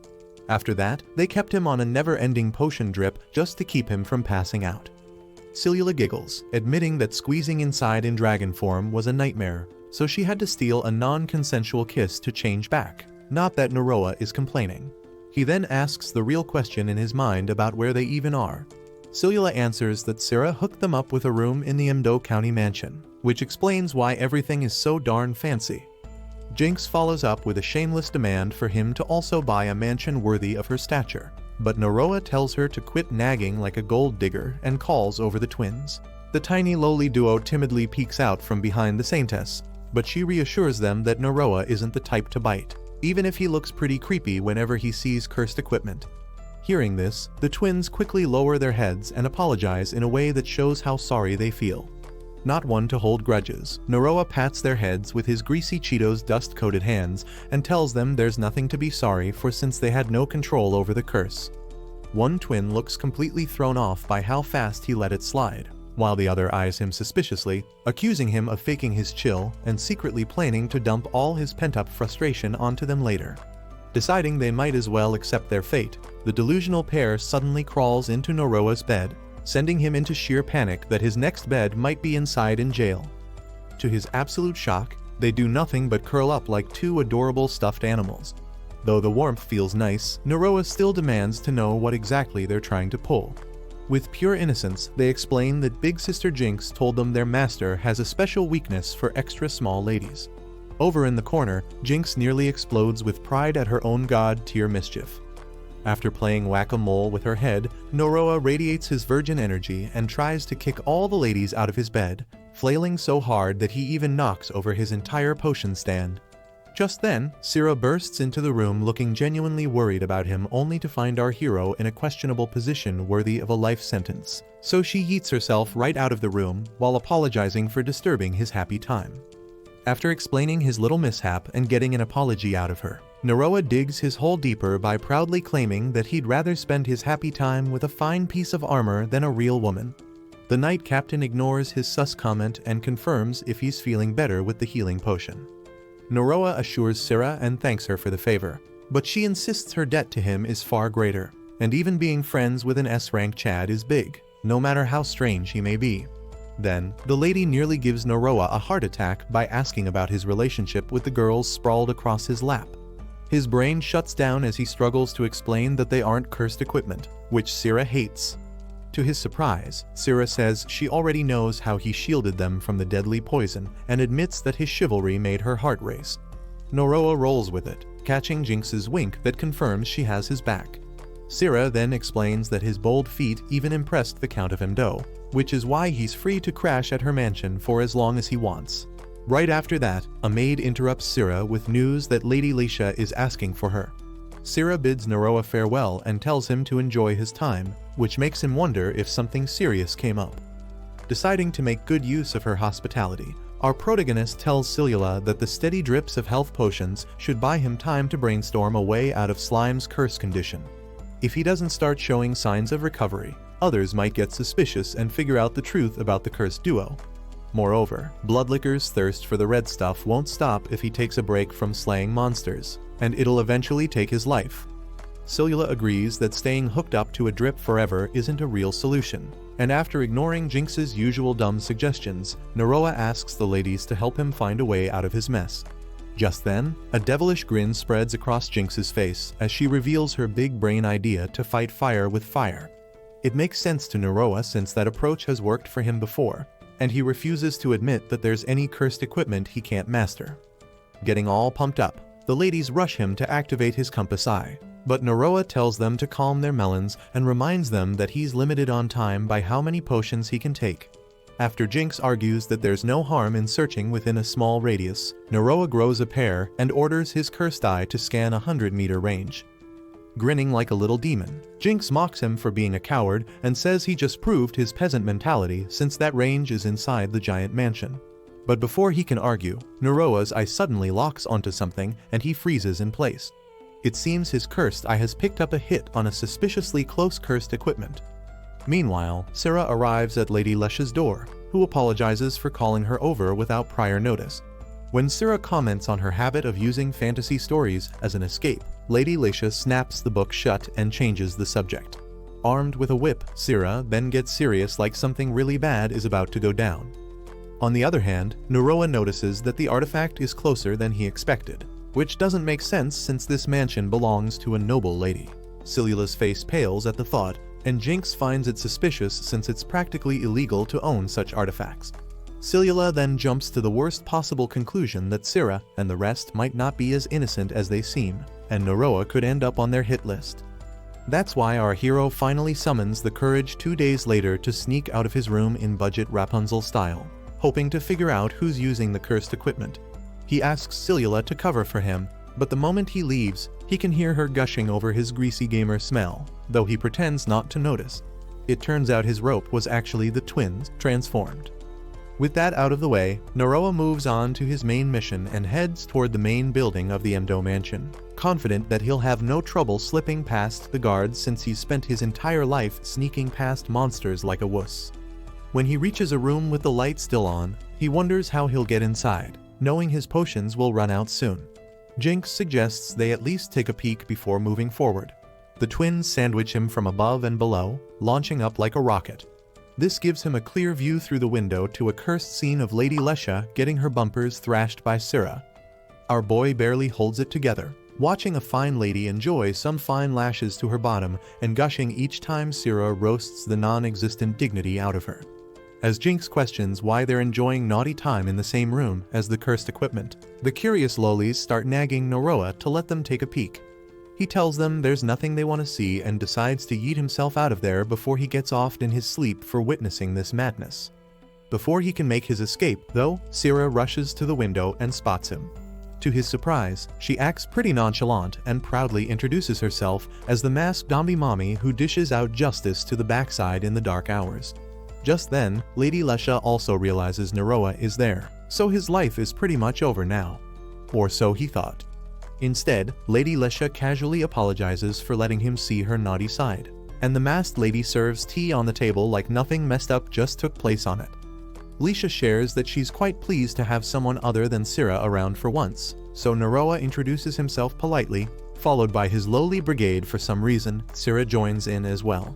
After that, they kept him on a never-ending potion drip just to keep him from passing out. Sillula giggles, admitting that squeezing inside in dragon form was a nightmare, so she had to steal a non-consensual kiss to change back. Not that Noroa is complaining. He then asks the real question in his mind about where they even are. Sillula answers that Syrah hooked them up with a room in the Mdo County mansion, which explains why everything is so darn fancy. Jinx follows up with a shameless demand for him to also buy a mansion worthy of her stature, but Noroa tells her to quit nagging like a gold digger and calls over the twins. The tiny lowly duo timidly peeks out from behind the saintess, but she reassures them that Noroa isn't the type to bite, even if he looks pretty creepy whenever he sees cursed equipment. Hearing this, the twins quickly lower their heads and apologize in a way that shows how sorry they feel. Not one to hold grudges, Noroa pats their heads with his greasy Cheetos dust-coated hands and tells them there's nothing to be sorry for since they had no control over the curse. One twin looks completely thrown off by how fast he let it slide, while the other eyes him suspiciously, accusing him of faking his chill and secretly planning to dump all his pent-up frustration onto them later. Deciding they might as well accept their fate, the delusional pair suddenly crawls into Noroa's bed, sending him into sheer panic that his next bed might be inside in jail. To his absolute shock, they do nothing but curl up like two adorable stuffed animals. Though the warmth feels nice, Noroa still demands to know what exactly they're trying to pull. With pure innocence, they explain that Big Sister Jinx told them their master has a special weakness for extra small ladies. Over in the corner, Jinx nearly explodes with pride at her own god-tier mischief. After playing whack-a-mole with her head, Noroa radiates his virgin energy and tries to kick all the ladies out of his bed, flailing so hard that he even knocks over his entire potion stand. Just then, Syrah bursts into the room looking genuinely worried about him, only to find our hero in a questionable position worthy of a life sentence. So she yeets herself right out of the room while apologizing for disturbing his happy time. After explaining his little mishap and getting an apology out of her, Noroa digs his hole deeper by proudly claiming that he'd rather spend his happy time with a fine piece of armor than a real woman. The Knight Captain ignores his sus comment and confirms if he's feeling better with the healing potion. Noroa assures Syrah and thanks her for the favor, but she insists her debt to him is far greater, and even being friends with an S-rank Chad is big, no matter how strange he may be. Then, the lady nearly gives Noroa a heart attack by asking about his relationship with the girls sprawled across his lap. His brain shuts down as he struggles to explain that they aren't cursed equipment, which Syrah hates. To his surprise, Syrah says she already knows how he shielded them from the deadly poison and admits that his chivalry made her heart race. Noroa rolls with it, catching Jinx's wink that confirms she has his back. Syrah then explains that his bold feat even impressed the Count of Mdo, which is why he's free to crash at her mansion for as long as he wants. Right after that, a maid interrupts Syrah with news that Lady Leisha is asking for her. Syrah bids Noroa farewell and tells him to enjoy his time, which makes him wonder if something serious came up. Deciding to make good use of her hospitality, our protagonist tells Sillula that the steady drips of health potions should buy him time to brainstorm a way out of Slime's curse condition. If he doesn't start showing signs of recovery, others might get suspicious and figure out the truth about the cursed duo. Moreover, Bloodlicker's thirst for the red stuff won't stop if he takes a break from slaying monsters, and it'll eventually take his life. Sillula agrees that staying hooked up to a drip forever isn't a real solution, and after ignoring Jinx's usual dumb suggestions, Noroa asks the ladies to help him find a way out of his mess. Just then, a devilish grin spreads across Jinx's face as she reveals her big brain idea to fight fire with fire. It makes sense to Noroa since that approach has worked for him before, and he refuses to admit that there's any cursed equipment he can't master. Getting all pumped up, the ladies rush him to activate his compass eye, but Noroa tells them to calm their melons and reminds them that he's limited on time by how many potions he can take. After Jinx argues that there's no harm in searching within a small radius, Noroa grows a pair and orders his cursed eye to scan a 100-meter range. Grinning like a little demon, Jinx mocks him for being a coward and says he just proved his peasant mentality since that range is inside the giant mansion. But before he can argue, Noroa's eye suddenly locks onto something and he freezes in place. It seems his cursed eye has picked up a hit on a suspiciously close cursed equipment. Meanwhile, Syrah arrives at Lady Leisha's door, who apologizes for calling her over without prior notice. When Syrah comments on her habit of using fantasy stories as an escape, Lady Leisha snaps the book shut and changes the subject. Armed with a whip, Sira then gets serious like something really bad is about to go down. On the other hand, Noroa notices that the artifact is closer than he expected, which doesn't make sense since this mansion belongs to a noble lady. Sillula's face pales at the thought, and Jinx finds it suspicious since it's practically illegal to own such artifacts. Sillula then jumps to the worst possible conclusion that Sira and the rest might not be as innocent as they seem, and Noroa could end up on their hit list. That's why our hero finally summons the courage 2 days later to sneak out of his room in budget Rapunzel style, hoping to figure out who's using the cursed equipment. He asks Sillula to cover for him, but the moment he leaves, he can hear her gushing over his greasy gamer smell, though he pretends not to notice. It turns out his rope was actually the twins transformed. With that out of the way, Noroa moves on to his main mission and heads toward the main building of the Emdo Mansion, confident that he'll have no trouble slipping past the guards since he's spent his entire life sneaking past monsters like a wuss. When he reaches a room with the light still on, he wonders how he'll get inside, knowing his potions will run out soon. Jinx suggests they at least take a peek before moving forward. The twins sandwich him from above and below, launching up like a rocket. This gives him a clear view through the window to a cursed scene of Lady Leisha getting her bumpers thrashed by Sira. Our boy barely holds it together, watching a fine lady enjoy some fine lashes to her bottom and gushing each time Sira roasts the non-existent dignity out of her. As Jinx questions why they're enjoying naughty time in the same room as the cursed equipment, the curious lolies start nagging Noroa to let them take a peek. He tells them there's nothing they want to see and decides to yeet himself out of there before he gets off in his sleep for witnessing this madness. Before he can make his escape, though, Sira rushes to the window and spots him. To his surprise, she acts pretty nonchalant and proudly introduces herself as the masked zombie mommy who dishes out justice to the backside in the dark hours. Just then, Lady Leisha also realizes Noroa is there, so his life is pretty much over now. Or so he thought. Instead, Lady Leisha casually apologizes for letting him see her naughty side, and the masked lady serves tea on the table like nothing messed up just took place on it. Leisha shares that she's quite pleased to have someone other than Sira around for once, so Noroa introduces himself politely, followed by his lowly brigade. For some reason, Sira joins in as well.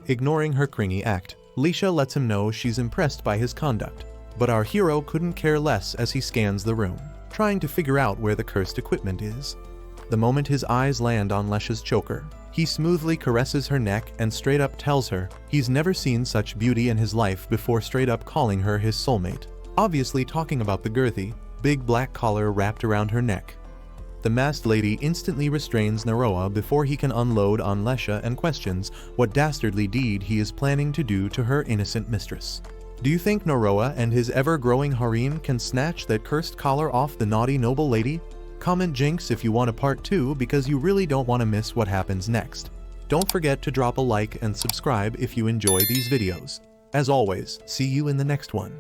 Ignoring her cringy act, Leisha lets him know she's impressed by his conduct, but our hero couldn't care less as he scans the room, trying to figure out where the cursed equipment is. The moment his eyes land on Leisha's choker, he smoothly caresses her neck and straight up tells her he's never seen such beauty in his life before, straight up calling her his soulmate, obviously talking about the girthy, big black collar wrapped around her neck. The masked lady instantly restrains Noroa before he can unload on Leisha and questions what dastardly deed he is planning to do to her innocent mistress. Do you think Noroa and his ever-growing harem can snatch that cursed collar off the naughty noble lady? Comment Jinx if you want a part 2 because you really don't want to miss what happens next. Don't forget to drop a like and subscribe if you enjoy these videos. As always, see you in the next one.